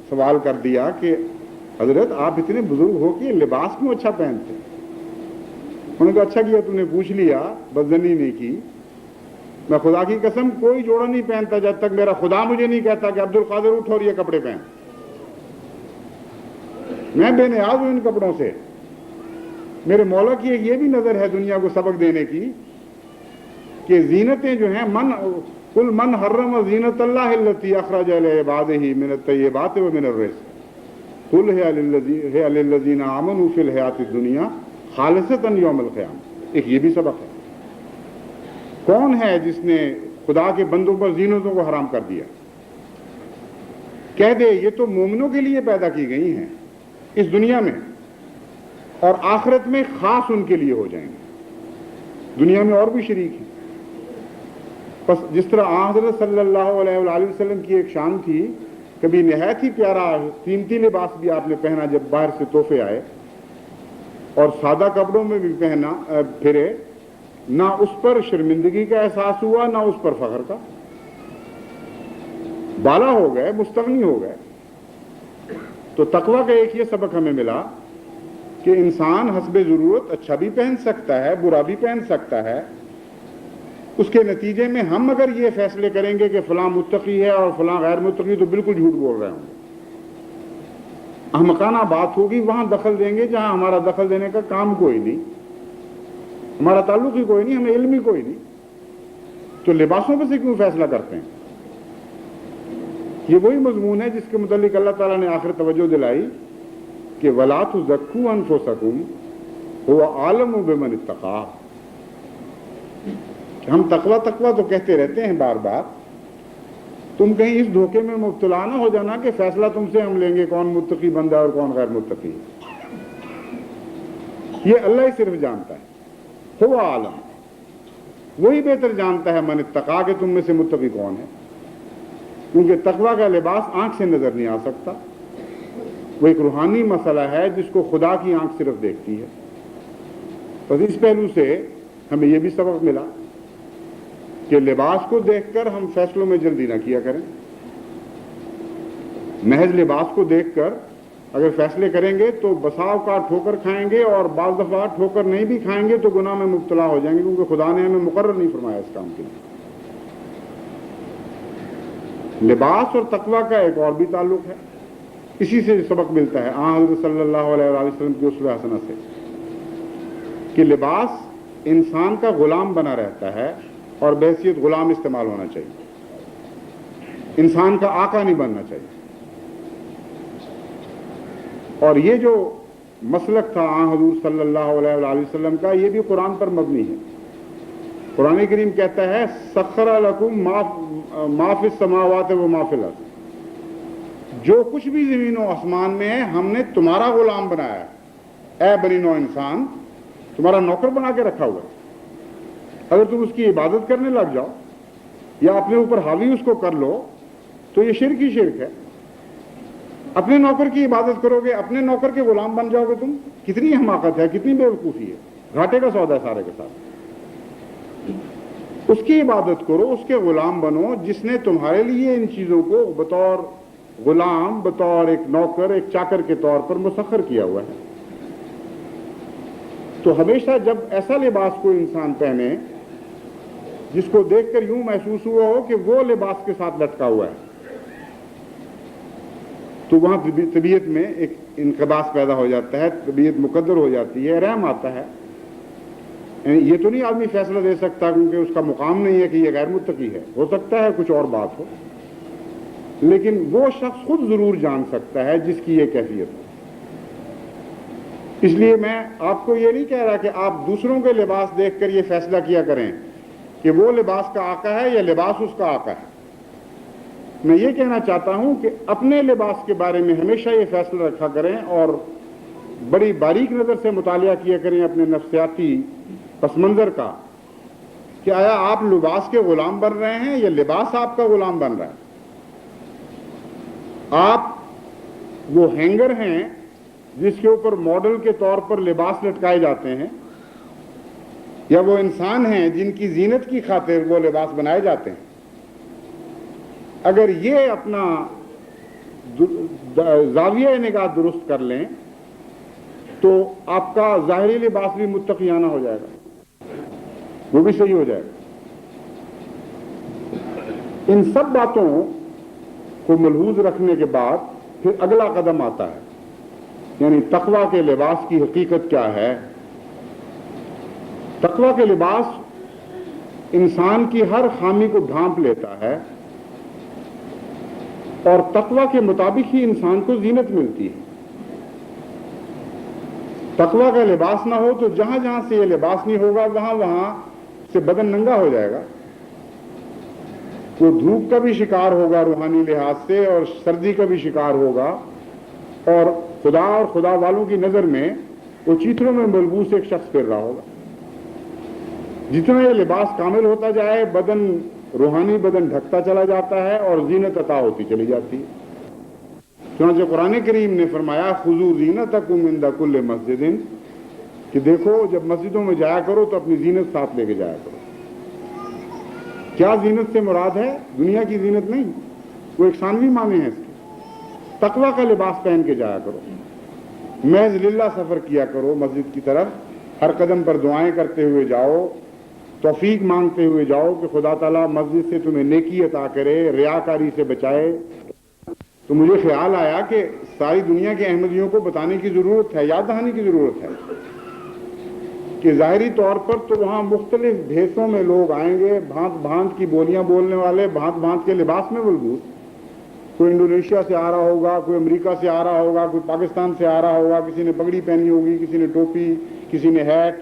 S1: سوال کر دیا کہ حضرت آپ اتنے بزرگ ہو کہ لباس کیوں اچھا پہنتے؟ انہوں نے کہا اچھا کیا تم نے پوچھ لیا, بدزنی نہیں کی. میں خدا کی قسم کوئی جوڑا نہیں پہنتا جب تک میرا خدا مجھے نہیں کہتا کہ عبد القادر اٹھ اور یہ کپڑے پہن. میں بے نیاز ہوں ان کپڑوں سے. میرے مولا کی یہ بھی نظر ہے دنیا کو سبق دینے کی کہ زینتیں جو ہیں, کل من حرم زینت اللہ التی اخرج لعبادہ من الطیبات ومن الرزق قل ہے للذین آمنوا فی الحیات الدنیا خالصۃ یوم القیامہ. ایک یہ بھی سبق ہے. کون ہے جس نے خدا کے بندوں پر زینتوں کو حرام کر دیا؟ کہہ دے یہ تو مومنوں کے لیے پیدا کی گئی ہیں اس دنیا میں, اور آخرت میں خاص ان کے لیے ہو جائیں گے. دنیا میں اور بھی شریک ہیں. بس جس طرح حضرت صلی اللہ علیہ وآلہ وسلم کی ایک شان تھی, کبھی نہایت ہی پیارا قیمتی لباس بھی آپ نے پہنا جب باہر سے تحفے آئے, اور سادہ کپڑوں میں بھی پہنا پھرے, نہ اس پر شرمندگی کا احساس ہوا نہ اس پر فخر کا. بالا ہو گئے, مستغنی ہو گئے. تو تقویٰ کا ایک یہ سبق ہمیں ملا کہ انسان حسب ضرورت اچھا بھی پہن سکتا ہے, برا بھی پہن سکتا ہے. اس کے نتیجے میں ہم اگر یہ فیصلے کریں گے کہ فلاں متقی ہے اور فلاں غیر متقی, تو بالکل جھوٹ بول رہے ہوں گے. احمقانہ بات ہوگی, وہاں دخل دیں گے جہاں ہمارا دخل دینے کا کام کوئی نہیں, ہمارا تعلق ہی کوئی نہیں, ہمیں علم ہی کوئی نہیں. تو لباسوں پہ سے کیوں فیصلہ کرتے ہیں؟ یہ وہی مضمون ہے جس کے متعلق اللہ تعالیٰ نے آخر توجہ دلائی کہ وَلَا تُزَكُّوا أَنفُسَكُمْ هُوَ أَعْلَمُ بِمَنِ اتَّقَىٰ. ہم تقویٰ تو کہتے رہتے ہیں بار بار. تم کہیں اس دھوکے میں مبتلا نہ ہو جانا کہ فیصلہ تم سے ہم لیں گے کون متقی بندہ اور کون غیر متقی. یہ اللہ ہی صرف جانتا ہے. هُوَ أَعْلَمُ, وہی بہتر جانتا ہے من اتقیٰ کہ تم میں سے متقی کون ہے. کیونکہ تقویٰ کا لباس آنکھ سے نظر نہیں آ سکتا. وہ ایک روحانی مسئلہ ہے جس کو خدا کی آنکھ صرف دیکھتی ہے. بس اس پہلو سے ہمیں یہ بھی سبق ملا کہ لباس کو دیکھ کر ہم فیصلوں میں جلدی نہ کیا کریں. محض لباس کو دیکھ کر اگر فیصلے کریں گے تو بسا اوقات ٹھوکر کھائیں گے, اور بعض دفعہ ٹھوکر نہیں بھی کھائیں گے تو گناہ میں مبتلا ہو جائیں گے, کیونکہ خدا نے ہمیں مقرر نہیں فرمایا اس کام کے لیے. لباس اور تقویٰ کا ایک اور بھی تعلق ہے. اسی سے سبق ملتا ہے حضرت صلی اللہ علیہ وآلہ وسلم کی اسوہ حسنہ سے کہ لباس انسان کا غلام بنا رہتا ہے اور بحیثیت غلام استعمال ہونا چاہیے. انسان کا آقا نہیں بننا چاہیے. اور یہ جو مسلک تھا حضور صلی اللہ علیہ وآلہ وسلم کا, یہ بھی قرآن پر مبنی ہے. قرآن کریم کہتا ہے سخر لکم ما فی السماوات و ما فی الارض, جو کچھ بھی زمین و آسمان میں ہے ہم نے تمہارا غلام بنایا ہے. اے بنی نوع انسان, تمہارا نوکر بنا کے رکھا ہوا ہے. اگر تم اس کی عبادت کرنے لگ جاؤ یا اپنے اوپر حاوی اس کو کر لو تو یہ شرک ہی شرک ہے. اپنے نوکر کی عبادت کرو گے, اپنے نوکر کے غلام بن جاؤ گے تم. کتنی حماقت ہے, کتنی بے وقوفی ہے. گھاٹے کا سودا ہے سارے کے ساتھ. اس کی عبادت کرو, اس کے غلام بنو جس نے تمہارے لیے ان چیزوں کو بطور غلام, بطور ایک نوکر, ایک چاکر کے طور پر مسخر کیا ہوا ہے. تو ہمیشہ جب ایسا لباس کوئی انسان پہنے جس کو دیکھ کر یوں محسوس ہوا ہو کہ وہ لباس کے ساتھ لٹکا ہوا ہے, تو وہاں طبیعت میں ایک انقباس پیدا ہو جاتا ہے, طبیعت مقدر ہو جاتی ہے, رحم آتا ہے. یہ تو نہیں آدمی فیصلہ دے سکتا کیونکہ اس کا مقام نہیں ہے کہ یہ غیر متقی ہے. ہو سکتا ہے کچھ اور بات ہو, لیکن وہ شخص خود ضرور جان سکتا ہے جس کی یہ کیفیت ہے. اس لیے میں آپ کو یہ نہیں کہہ رہا کہ آپ دوسروں کے لباس دیکھ کر یہ فیصلہ کیا کریں کہ وہ لباس کا آقا ہے یا لباس اس کا آقا ہے. میں یہ کہنا چاہتا ہوں کہ اپنے لباس کے بارے میں ہمیشہ یہ فیصلہ رکھا کریں اور بڑی باریک نظر سے مطالعہ کیا کریں اپنے نفسیاتی پس منظر کا کہ آیا آپ لباس کے غلام بن رہے ہیں یا لباس آپ کا غلام بن رہا ہے. آپ وہ ہینگر ہیں جس کے اوپر ماڈل کے طور پر لباس لٹکائے جاتے ہیں یا وہ انسان ہیں جن کی زینت کی خاطر وہ لباس بنائے جاتے ہیں. اگر یہ اپنا زاویہ نگاہ درست کر لیں تو آپ کا ظاہری لباس بھی متقیانہ ہو جائے گا، وہ بھی صحیح ہو جائے گا. ان سب باتوں کو ملحوظ رکھنے کے بعد پھر اگلا قدم آتا ہے، یعنی تقویٰ کے لباس کی حقیقت کیا ہے. تقویٰ کے لباس انسان کی ہر خامی کو ڈھانپ لیتا ہے اور تقویٰ کے مطابق ہی انسان کو زینت ملتی ہے. تقویٰ کا لباس نہ ہو تو جہاں جہاں سے یہ لباس نہیں ہوگا وہاں وہاں سے بدن ننگا ہو جائے گا. وہ دھوپ کا بھی شکار ہوگا روحانی لحاظ سے اور سردی کا بھی شکار ہوگا اور خدا والوں کی نظر میں وہ چیتروں میں ملبوس ایک شخص پھر رہا ہوگا. جتنا یہ لباس کامل ہوتا جائے روحانی بدن ڈھکتا چلا جاتا ہے اور زینت عطا ہوتی چلی جاتی ہے. چنانچہ قرآن کریم نے فرمایا خذوا زینتکم عند کل مسجد کہ دیکھو جب مسجدوں میں جایا کرو تو اپنی زینت ساتھ لے کے جایا کرو. کیا زینت سے مراد ہے؟ دنیا کی زینت نہیں، وہ ایک ثانوی معنی ہے اس کی. تقویٰ کا لباس پہن کے جایا کرو، محض للہ سفر کیا کرو مسجد کی طرف، ہر قدم پر دعائیں کرتے ہوئے جاؤ، توفیق مانگتے ہوئے جاؤ کہ خدا تعالیٰ مسجد سے تمہیں نیکی عطا کرے، ریاکاری سے بچائے. تو مجھے خیال آیا کہ ساری دنیا کے احمدیوں کو بتانے کی ضرورت ہے، یاد دہانی کی ضرورت ہے کہ ظاہری طور پر تو وہاں مختلف بھیسوں میں لوگ آئیں گے، بھانت بھانت کی بولیاں بولنے والے، بھانت بھانت کے لباس میں ملبوس. کوئی انڈونیشیا سے آ رہا ہوگا، کوئی امریکہ سے آ رہا ہوگا، کوئی پاکستان سے آ رہا ہوگا، کسی نے پگڑی پہنی ہوگی، کسی نے ٹوپی، کسی نے ہیٹ.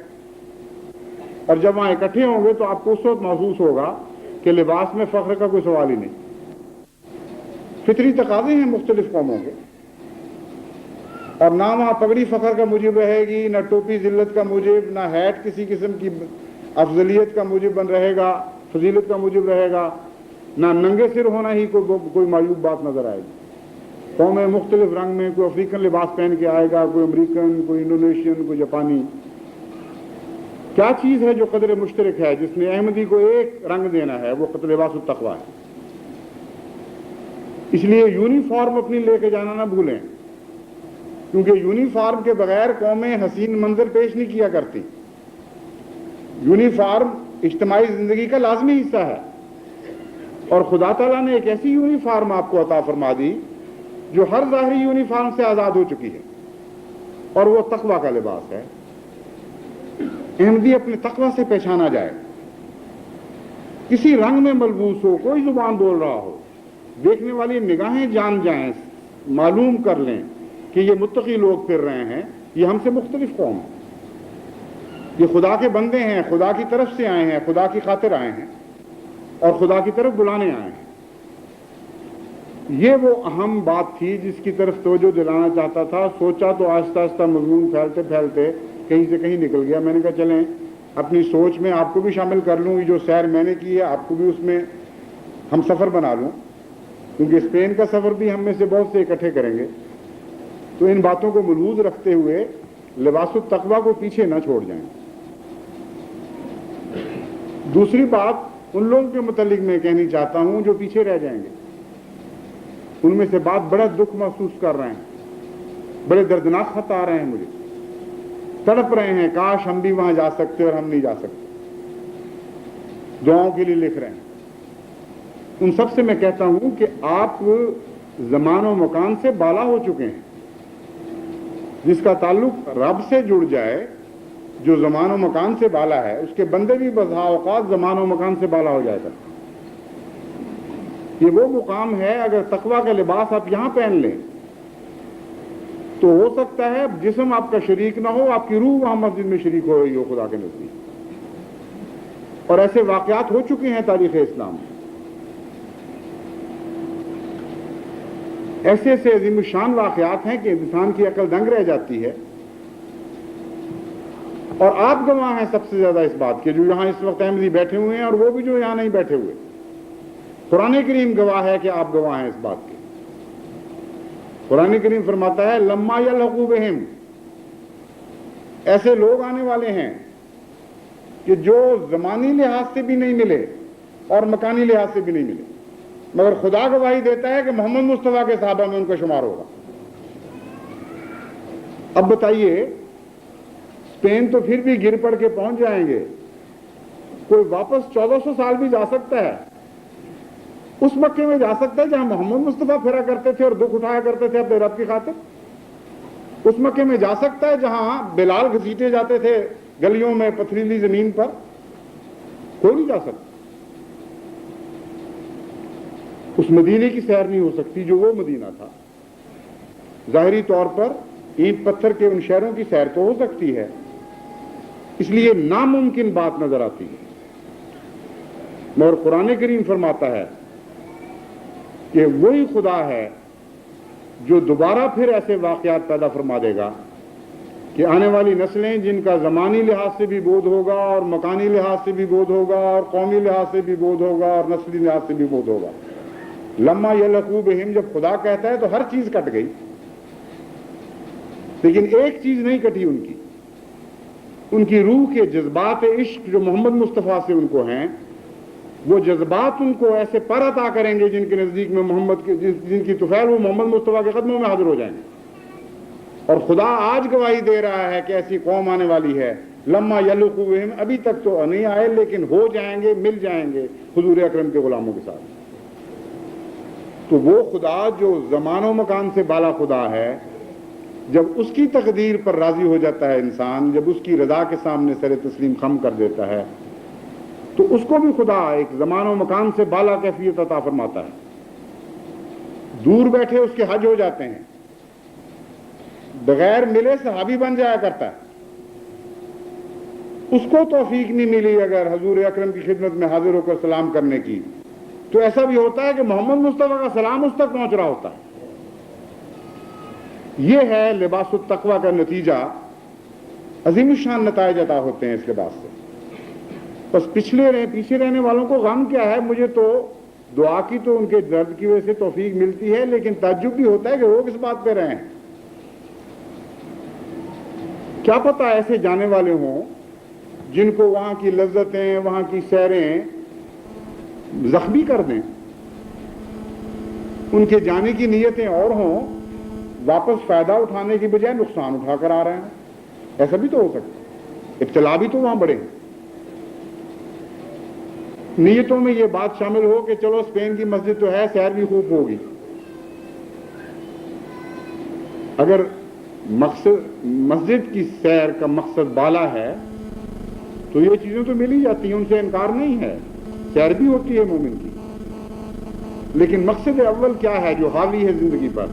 S1: اور جب وہاں اکٹھے ہوں گے تو آپ کو اس وقت محسوس ہوگا کہ لباس میں فخر کا کوئی سوال ہی نہیں. فطری تقاضے ہیں مختلف قوموں کے، اور نہ وہاں پگڑی فخر کا موجب رہے گی، نہ ٹوپی ذلت کا موجب، نہ ہیٹ کسی قسم کی افضلیت کا موجب بن رہے گا، فضیلت کا موجب رہے گا، نہ ننگے سر ہونا ہی کوئی معیوب بات نظر آئے گی. قومیں مختلف رنگ میں، کوئی افریقن لباس پہن کے آئے گا، کوئی امریکن، کوئی انڈونیشین، کوئی جاپانی. کیا چیز ہے جو قدر مشترک ہے جس نے احمدی کو ایک رنگ دینا ہے؟ وہ لباس التقویٰ ہے. اس لیے یونیفارم اپنی لے کے جانا نہ بھولیں، کیونکہ یونیفارم کے بغیر قومیں حسین منظر پیش نہیں کیا کرتی. یونیفارم اجتماعی زندگی کا لازمی حصہ ہے، اور خدا تعالیٰ نے ایک ایسی یونیفارم آپ کو عطا فرما دی جو ہر ظاہری یونیفارم سے آزاد ہو چکی ہے، اور وہ تقویٰ کا لباس ہے. احمدی اپنے تقویٰ سے پہچانا جائے. کسی رنگ میں ملبوس ہو، کوئی زبان بول رہا ہو، دیکھنے والی نگاہیں جان جائیں، معلوم کر لیں کہ یہ متقی لوگ پھر رہے ہیں، یہ ہم سے مختلف قوم ہیں، یہ خدا کے بندے ہیں، خدا کی طرف سے آئے ہیں، خدا کی خاطر آئے ہیں اور خدا کی طرف بلانے آئے ہیں. یہ وہ اہم بات تھی جس کی طرف توجہ دلانا چاہتا تھا. سوچا تو آہستہ آہستہ مضمون پھیلتے پھیلتے کہیں سے کہیں نکل گیا. میں نے کہا چلیں اپنی سوچ میں آپ کو بھی شامل کر لوں، یہ جو سیر میں نے کی ہے آپ کو بھی اس میں ہم سفر بنا لوں، کیونکہ اسپین کا سفر بھی ہم میں سے بہت سے اکٹھے کریں گے. تو ان باتوں کو ملحوظ رکھتے ہوئے لباس التقویٰ کو پیچھے نہ چھوڑ جائیں. دوسری بات ان لوگوں کے متعلق میں کہنی چاہتا ہوں جو پیچھے رہ جائیں گے. ان میں سے بات بڑا دکھ محسوس کر رہے ہیں، بڑے دردناک خط آ رہے ہیں مجھے، تڑپ رہے ہیں کاش ہم بھی وہاں جا سکتے اور ہم نہیں جا سکتے، دعاؤں کے لیے لکھ رہے ہیں. ان سب سے میں کہتا ہوں کہ آپ زمان و مکان سے بالا ہو چکے ہیں. جس کا تعلق رب سے جڑ جائے، جو زمان و مکان سے بالا ہے، اس کے بندے بھی بسا اوقات زمان و مکان سے بالا ہو جائے گا. یہ وہ مقام ہے، اگر تقویٰ کا لباس آپ یہاں پہن لیں تو ہو سکتا ہے جسم آپ کا شریک نہ ہو، آپ کی روح وہاں مسجد میں شریک ہو رہی ہو خدا کے نزدیک. اور ایسے واقعات ہو چکے ہیں تاریخ اسلام میں. ایسے ایسے عظیم الشان واقعات ہیں کہ انسان کی عقل دنگ رہ جاتی ہے. اور آپ گواہ ہیں سب سے زیادہ اس بات کے، جو یہاں اس وقت احمدی بیٹھے ہوئے ہیں اور وہ بھی جو یہاں نہیں بیٹھے ہوئے. قرآن کریم گواہ ہے کہ آپ گواہ ہیں اس بات کے. قرآن کریم فرماتا ہے لما یلحقوا بہم، ایسے لوگ آنے والے ہیں کہ جو زمانی لحاظ سے بھی نہیں ملے اور مکانی لحاظ سے بھی نہیں ملے، مگر خدا گواہی دیتا ہے کہ محمد مصطفیٰ کے صحابہ میں ان کا شمار ہوگا. اب بتائیے، اسپین تو پھر بھی گر پڑ کے پہنچ جائیں گے، کوئی واپس 1400 سال بھی جا سکتا ہے، اس مکے میں جا سکتا ہے جہاں محمد مصطفیٰ پھرا کرتے تھے اور دکھ اٹھایا کرتے تھے اپنے رب کی خاطر. اس مکے میں جا سکتا ہے جہاں بلال گھسیٹے جاتے تھے گلیوں میں پتھریلی زمین پر. کوئی نہیں جا سکتا. اس مدینے کی سیر نہیں ہو سکتی جو وہ مدینہ تھا. ظاہری طور پر اینٹ پتھر کے ان شہروں کی سیر تو ہو سکتی ہے، اس لیے ناممکن بات نظر آتی ہے. مگر قرآن کریم فرماتا ہے کہ وہی خدا ہے جو دوبارہ پھر ایسے واقعات پیدا فرما دے گا کہ آنے والی نسلیں جن کا زمانی لحاظ سے بھی بودھ ہوگا اور مکانی لحاظ سے بھی بودھ ہوگا اور قومی لحاظ سے بھی بودھ ہوگا اور نسلی لحاظ سے بھی بودھ ہوگا. لما یلحقوا بہم جب خدا کہتا ہے تو ہر چیز کٹ گئی، لیکن ایک چیز نہیں کٹی ان کی روح کے جذبات عشق جو محمد مصطفیٰ سے ان کو ہیں، وہ جذبات ان کو ایسے پر عطا کریں گے جن کے نزدیک میں جن کی طفیل وہ محمد مصطفیٰ کے قدموں میں حاضر ہو جائیں گے. اور خدا آج گواہی دے رہا ہے کہ ایسی قوم آنے والی ہے. لما یلحقوا بہم، ابھی تک تو نہیں آئے لیکن ہو جائیں گے، مل جائیں گے حضور اکرم کے غلاموں کے ساتھ. تو وہ خدا جو زمان و مکان سے بالا خدا ہے، جب اس کی تقدیر پر راضی ہو جاتا ہے انسان، جب اس کی رضا کے سامنے سر تسلیم خم کر دیتا ہے، تو اس کو بھی خدا ایک زمان و مکان سے بالا کیفیت عطا فرماتا ہے. دور بیٹھے اس کے حج ہو جاتے ہیں، بغیر ملے صحابی بن جایا کرتا ہے. اس کو توفیق نہیں ملی اگر حضور اکرم کی خدمت میں حاضر ہو کر سلام کرنے کی، تو ایسا بھی ہوتا ہے کہ محمد مصطفیٰ کا سلام اس تک پہنچ رہا ہوتا ہے. یہ ہے لباس التقویٰ کا نتیجہ. عظیم الشان نتائج عطا ہوتے ہیں اس لباس سے. بس پیچھے رہنے والوں کو غم کیا ہے؟ مجھے تو دعا کی تو ان کے درد کی وجہ سے توفیق ملتی ہے، لیکن تعجب بھی ہوتا ہے کہ وہ کس بات پہ رہے ہیں. کیا پتہ ایسے جانے والے ہوں جن کو وہاں کی لذتیں، وہاں کی سیریں زخمی کر دیں، ان کے جانے کی نیتیں اور ہوں، واپس فائدہ اٹھانے کی بجائے نقصان اٹھا کر آ رہے ہیں. ایسا بھی تو ہو سکتا ہے. ابتلا بھی تو وہاں بڑے ہیں. نیتوں میں یہ بات شامل ہو کہ چلو اسپین کی مسجد تو ہے، سیر بھی خوب ہوگی. اگر مسجد کی سیر کا مقصد بالا ہے تو یہ چیزیں تو مل ہی جاتی ہیں، ان سے انکار نہیں ہے. سیر بھی ہوتی ہے مومن کی، لیکن مقصد اول کیا ہے جو حاوی ہے زندگی پر؟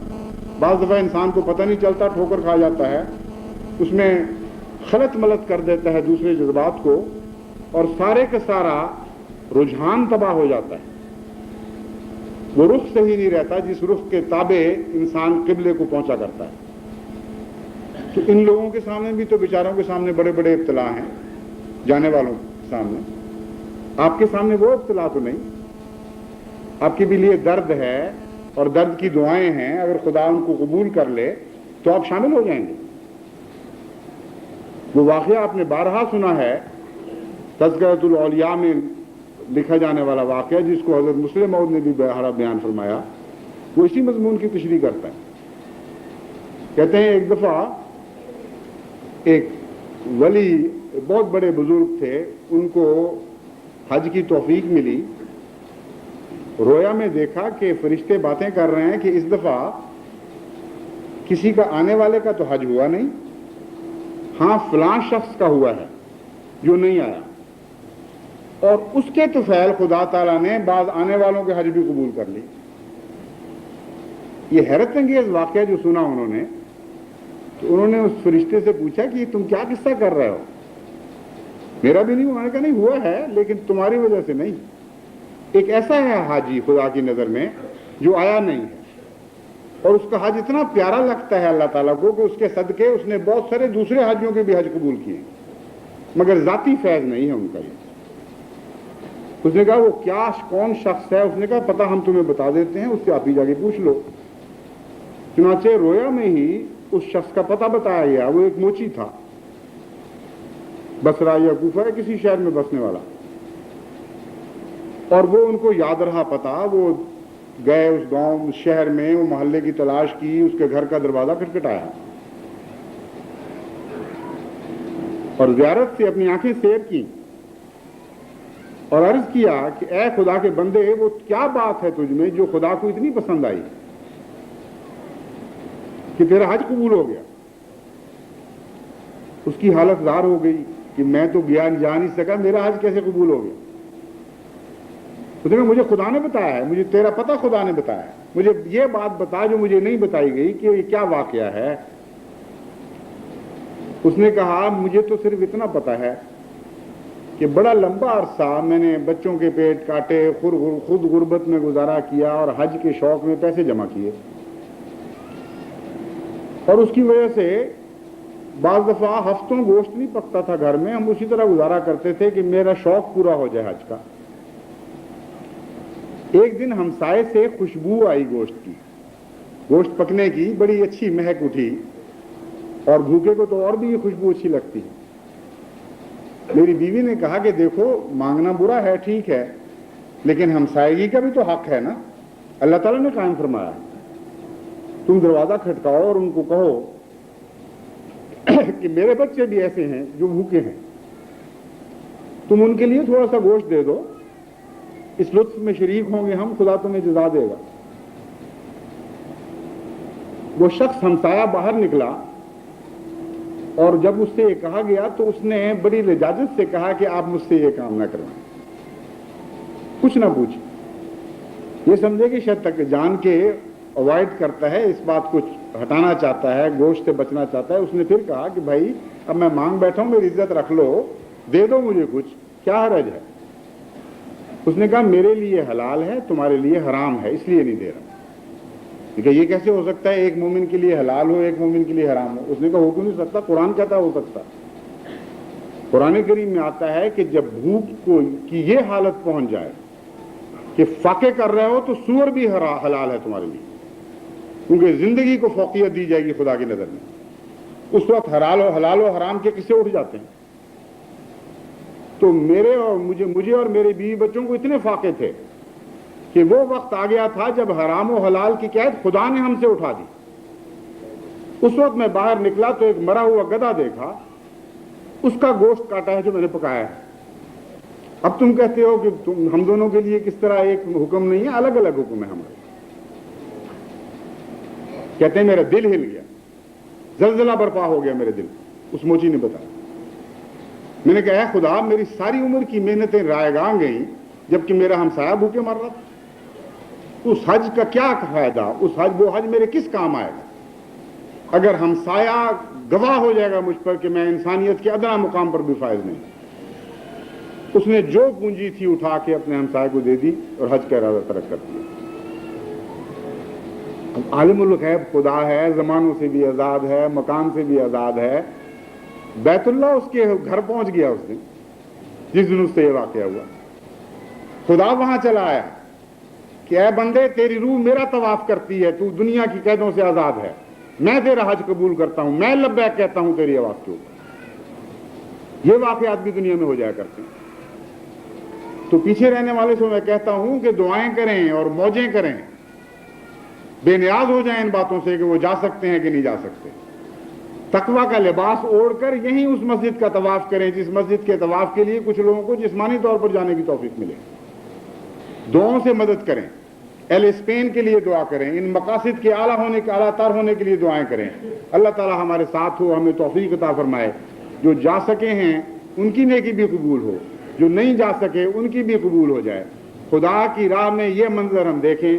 S1: بعض دفعہ انسان کو پتہ نہیں چلتا، ٹھوکر کھا جاتا ہے، اس میں خلط ملط کر دیتا ہے دوسرے جذبات کو، اور سارے کا سارا رجحان تباہ ہو جاتا ہے. وہ رخ صحیح نہیں رہتا جس رخ کے تابع انسان قبلے کو پہنچا کرتا ہے. تو ان لوگوں کے سامنے بھی تو بیچاروں کے سامنے بڑے بڑے ابتلا ہیں، جانے والوں کے سامنے. آپ کے سامنے وہ ابتلا تو نہیں. آپ کے بھی لیے درد ہے اور درد کی دعائیں ہیں، اگر خدا ان کو قبول کر لے تو آپ شامل ہو جائیں گے. وہ واقعہ آپ نے بارہا سنا ہے، تذکرۃ الاولیاء میں لکھا جانے والا واقعہ جس کو حضرت مسلم موعود نے بھی بارہا بیان فرمایا. وہ اسی مضمون کی تشریح کرتا ہے. کہتے ہیں ایک دفعہ ایک ولی، بہت بڑے بزرگ تھے، ان کو حج کی توفیق ملی. رویا میں دیکھا کہ فرشتے باتیں کر رہے ہیں کہ اس دفعہ کسی کا آنے والے کا تو حج ہوا نہیں، ہاں فلاں شخص کا ہوا ہے جو نہیں آیا، اور اس کے طفیل خدا تعالیٰ نے بعض آنے والوں کے حج بھی قبول کر لی. یہ حیرت انگیز واقعہ جو سنا انہوں نے، تو انہوں نے اس فرشتے سے پوچھا کہ تم کیا قصہ کر رہے ہو؟ میرا بھی نہیں ہوا۔ نے کہا نہیں ہوا ہے لیکن تمہاری وجہ سے نہیں، ایک ایسا ہے حاجی خدا کی نظر میں جو آیا نہیں ہے، اور اس کا حج اتنا پیارا لگتا ہے اللہ تعالیٰ کو کہ اس کے صدقے اس نے بہت سارے دوسرے حاجیوں کے بھی حج قبول کیے، مگر ذاتی فیض نہیں ہے ان کا یہ۔ اس نے کہا وہ کیا کون شخص ہے؟ اس نے کہا پتہ ہم تمہیں بتا دیتے ہیں، اس سے آپ ہی جا کے پوچھ لو۔ چنانچہ رویا میں ہی اس شخص کا پتہ بتایا گیا، وہ ایک موچی تھا، بصرہ یا کوفہ یا کسی شہر میں بسنے والا، اور وہ ان کو یاد رہا پتہ۔ وہ گئے اس گاؤں اس شہر میں، وہ محلے کی تلاش کی، اس کے گھر کا دروازہ کھٹکھٹایا اور زیارت سے اپنی آنکھیں سیر کی اور عرض کیا کہ اے خدا کے بندے، وہ کیا بات ہے تجھ میں جو خدا کو اتنی پسند آئی کہ تیرا حج قبول ہو گیا؟ اس کی حالت زار ہو گئی کہ میں تو جا نہیں سکا، میرا حج کیسے قبول ہو گیا؟ اس نے کہا مجھے خدا نے بتایا ہے، مجھے تیرا پتہ خدا نے بتایا ہے، مجھے یہ بات بتا جو مجھے نہیں بتائی گئی کہ یہ کیا واقعہ ہے۔ اس نے کہا مجھے تو صرف اتنا پتہ ہے کہ بڑا لمبا عرصہ میں نے بچوں کے پیٹ کاٹے، خود غربت میں گزارا کیا اور حج کے شوق میں پیسے جمع کیے، اور اس کی وجہ سے بعض دفعہ ہفتوں گوشت نہیں پکتا تھا گھر میں، ہم اسی طرح گزارا کرتے تھے کہ میرا شوق پورا ہو جائے حج کا۔ ایک دن ہمسائے سے خوشبو آئی گوشت کی، گوشت پکنے کی بڑی اچھی مہک اٹھی، اور بھوکے کو تو اور بھی یہ خوشبو اچھی لگتی ہے۔ میری بیوی نے کہا کہ دیکھو مانگنا برا ہے ٹھیک ہے، لیکن ہمسائیگی کا بھی تو حق ہے نا، اللہ تعالیٰ نے قائم فرمایا، تم دروازہ کھٹکاؤ اور ان کو کہو کہ میرے بچے بھی ایسے ہیں جو بھوکے ہیں، تم ان کے لیے تھوڑا سا گوشت دے دو، اس لطف میں شریک ہوں گے ہم، خدا تمہیں جزا دے گا۔ وہ شخص ہمسایہ باہر نکلا اور جب اس سے یہ کہا گیا تو اس نے بڑی لجاجت سے کہا کہ آپ مجھ سے یہ کام نہ کروائیں، کچھ نہ پوچھیں۔ یہ سمجھے کہ شاید تک جان کے اوائڈ کرتا ہے، اس بات کو ہٹانا چاہتا ہے، گوشت سے بچنا چاہتا ہے۔ اس نے پھر کہا کہ بھائی اب میں مانگ بیٹھا ہوں، میری عزت رکھ لو، دے دو مجھے کچھ، کیا حرج ہے؟ اس نے کہا میرے لیے حلال ہے، تمہارے لیے حرام ہے، اس لیے نہیں دے رہا۔ کہ یہ کیسے ہو سکتا ہے ایک مومن کے لیے حلال ہو، ایک مومن کے لیے حرام ہو؟ اس نے کہا ہو کیوں نہیں سکتا، قرآن کہتا ہو سکتا۔ قرآن کریم میں آتا ہے کہ جب بھوک کی یہ حالت پہنچ جائے کہ فاقے کر رہے ہو تو سور بھی حلال ہے تمہارے لیے، کیونکہ زندگی کو فوقیت دی جائے گی خدا کی نظر میں، اس وقت حلال و حرام کے قصے اٹھ جاتے ہیں۔ تو مجھے اور میرے بیوی بچوں کو اتنے فاقے تھے کہ وہ وقت آ گیا تھا جب حرام و حلال کی قید خدا نے ہم سے اٹھا دی۔ اس وقت میں باہر نکلا تو ایک مرا ہوا گدھا دیکھا، اس کا گوشت کاٹا ہے جو میں نے پکایا ہے۔ اب تم کہتے ہو کہ ہم دونوں کے لیے کس طرح ایک حکم نہیں ہے، الگ الگ حکم ہے ہمارے۔ کہتے ہیں میرا دل ہل گیا، زلزلہ برپا ہو گیا میرے دل۔ اس موچی نے بتایا، میں نے کہا اے خدا میری ساری عمر کی محنتیں رائے گاں گئیں جبکہ میرا ہمسایہ بھوکے مر رہا تھا، اس حج کا کیا فائدہ؟ وہ حج میرے کس کام آئے گا اگر ہمسایہ گواہ ہو جائے گا مجھ پر کہ میں انسانیت کے ادنا مقام پر بھی فائز نہیں۔ اس نے جو پونجی تھی اٹھا کے اپنے ہمسائے کو دے دی اور حج کا ارادہ ترک کر دیا۔ عالم الغیب خدا ہے، زمانوں سے بھی آزاد ہے، مکان سے بھی آزاد ہے۔ بیت اللہ اس کے گھر پہنچ گیا اس دن، جس دن اس سے یہ واقعہ ہوا۔ خدا وہاں چلا آیا کہ اے بندے تیری روح میرا طواف کرتی ہے، تو دنیا کی قیدوں سے آزاد ہے، میں تیرا حج قبول کرتا ہوں، میں لبیک کہتا ہوں تیری آواز کے اوپر۔ یہ واقعات بھی دنیا میں ہو جایا کرتے ہیں۔ تو پیچھے رہنے والے سے میں کہتا ہوں کہ دعائیں کریں اور موجیں کریں، بے نیاز ہو جائیں ان باتوں سے کہ وہ جا سکتے ہیں کہ نہیں جا سکتے۔ تقویٰ کا لباس اوڑھ کر یہیں اس مسجد کا طواف کریں جس مسجد کے طواف کے لیے کچھ لوگوں کو جسمانی طور پر جانے کی توفیق ملے۔ دعاؤں سے مدد کریں، اہل اسپین کے لیے دعا کریں، ان مقاصد کے اعلیٰ تر ہونے کے لیے دعائیں کریں۔ اللہ تعالی ہمارے ساتھ ہو، ہمیں توفیق عطا فرمائے۔ جو جا سکے ہیں ان کی نیکی بھی قبول ہو، جو نہیں جا سکے ان کی بھی قبول ہو جائے۔ خدا کی راہ میں یہ منظر ہم دیکھیں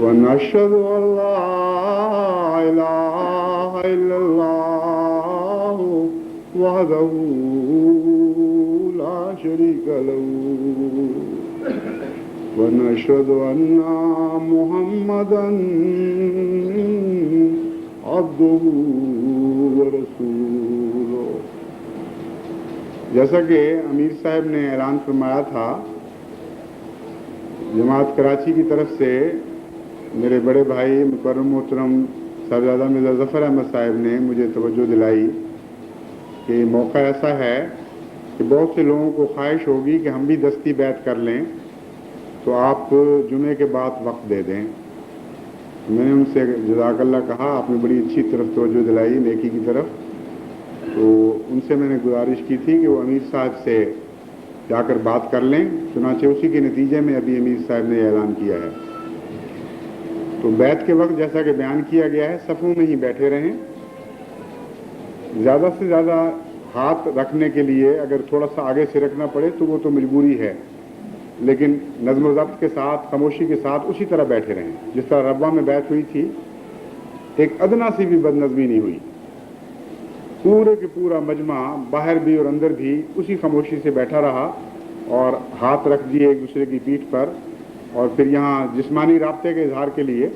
S1: ونشهد أن لا إله إلا الله وحده لا شريك له، ونشهد أن محمدا عبده ورسوله. جیسا کہ امیر صاحب نے اعلان فرمایا تھا، جماعت کراچی کی طرف سے میرے بڑے بھائی مکرم محترم صاحبزادہ مرزا ظفر احمد صاحب نے مجھے توجہ دلائی کہ موقع ایسا ہے کہ بہت سے لوگوں کو خواہش ہوگی کہ ہم بھی دستی بیعت کر لیں، تو آپ جمعے کے بعد وقت دے دیں. میں نے ان سے جزاک اللہ کہا، آپ نے بڑی اچھی طرف توجہ دلائی نیکی کی طرف. تو ان سے میں نے گزارش کی تھی کہ وہ امیر صاحب سے جا کر بات کر لیں، چنانچہ اسی کے نتیجے میں ابھی امیر صاحب نے اعلان کیا ہے. تو بیعت کے وقت جیسا کہ بیان کیا گیا ہے، صفوں میں ہی بیٹھے رہیں. زیادہ سے زیادہ ہاتھ رکھنے کے لیے اگر تھوڑا سا آگے سے رکھنا پڑے تو وہ تو مجبوری ہے، لیکن نظم و ضبط کے ساتھ، خاموشی کے ساتھ اسی طرح بیٹھے رہیں جس طرح ربوہ میں بیعت ہوئی تھی. ایک ادنا سی بھی بد نظمی نہیں ہوئی، پورے کے پورا مجمع باہر بھی اور اندر بھی اسی خاموشی سے بیٹھا رہا اور ہاتھ رکھ دیے ایک دوسرے کی پیٹھ پر. اور پھر یہاں جسمانی رابطے کے اظہار کے لیے،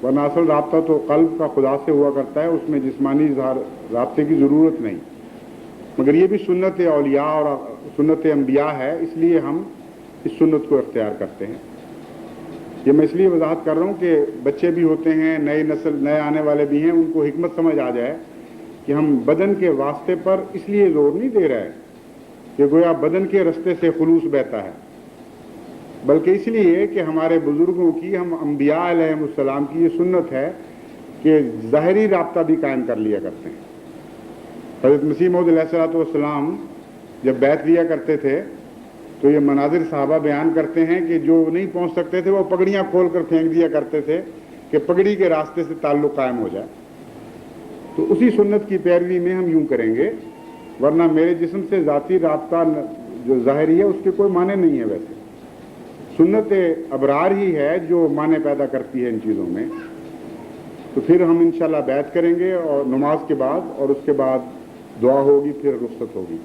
S1: ورنہ اصل رابطہ تو قلب کا خدا سے ہوا کرتا ہے، اس میں جسمانی اظہار رابطے کی ضرورت نہیں. مگر یہ بھی سنت اولیاء اور سنت انبیاء ہے، اس لیے ہم اس سنت کو اختیار کرتے ہیں. یہ میں اس لیے وضاحت کر رہا ہوں کہ بچے بھی ہوتے ہیں، نئی نسل، نئے آنے والے بھی ہیں، ان کو حکمت سمجھ آ جائے کہ ہم بدن کے واسطے پر اس لیے زور نہیں دے رہے کہ گویا بدن کے رستے سے خلوص بہتا ہے، بلکہ اس لیے کہ ہمارے بزرگوں کی، ہم انبیاء علیہ السلام کی یہ سنت ہے کہ ظاہری رابطہ بھی قائم کر لیا کرتے ہیں. حضرت مسیح موعود علیہ السلام جب بیعت لیا کرتے تھے تو یہ مناظر صحابہ بیان کرتے ہیں کہ جو نہیں پہنچ سکتے تھے وہ پگڑیاں کھول کر پھینک دیا کرتے تھے کہ پگڑی کے راستے سے تعلق قائم ہو جائے. تو اسی سنت کی پیروی میں ہم یوں کریں گے، ورنہ میرے جسم سے ذاتی رابطہ جو ظاہری ہے اس کے کوئی معنی نہیں ہے. ویسے سنت ابرار ہی ہے جو معنی پیدا کرتی ہے ان چیزوں میں. تو پھر ہم انشاءاللہ بیعت کریں گے اور نماز کے بعد، اور اس کے بعد دعا ہوگی، پھر رخصت ہوگی.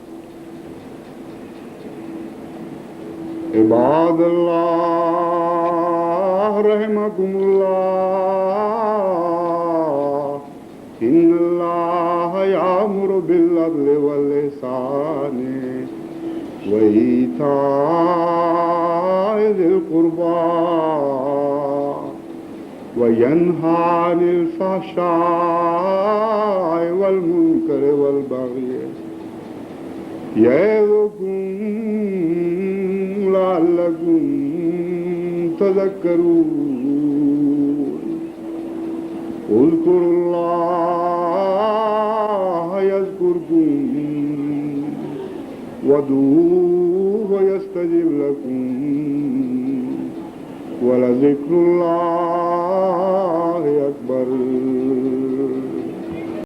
S1: عباد اللہ رحمکم اللہ، ان اللہ یامر بالعدل والاحسان وایتاء ذی القربى وینہی عن الفحشاء والمنکر والبغی یعظکم لعلکم تذکرون. اذکروا اللہ یذکرکم وادعوہ یستجب لکم ولذکر اللہ اکبر.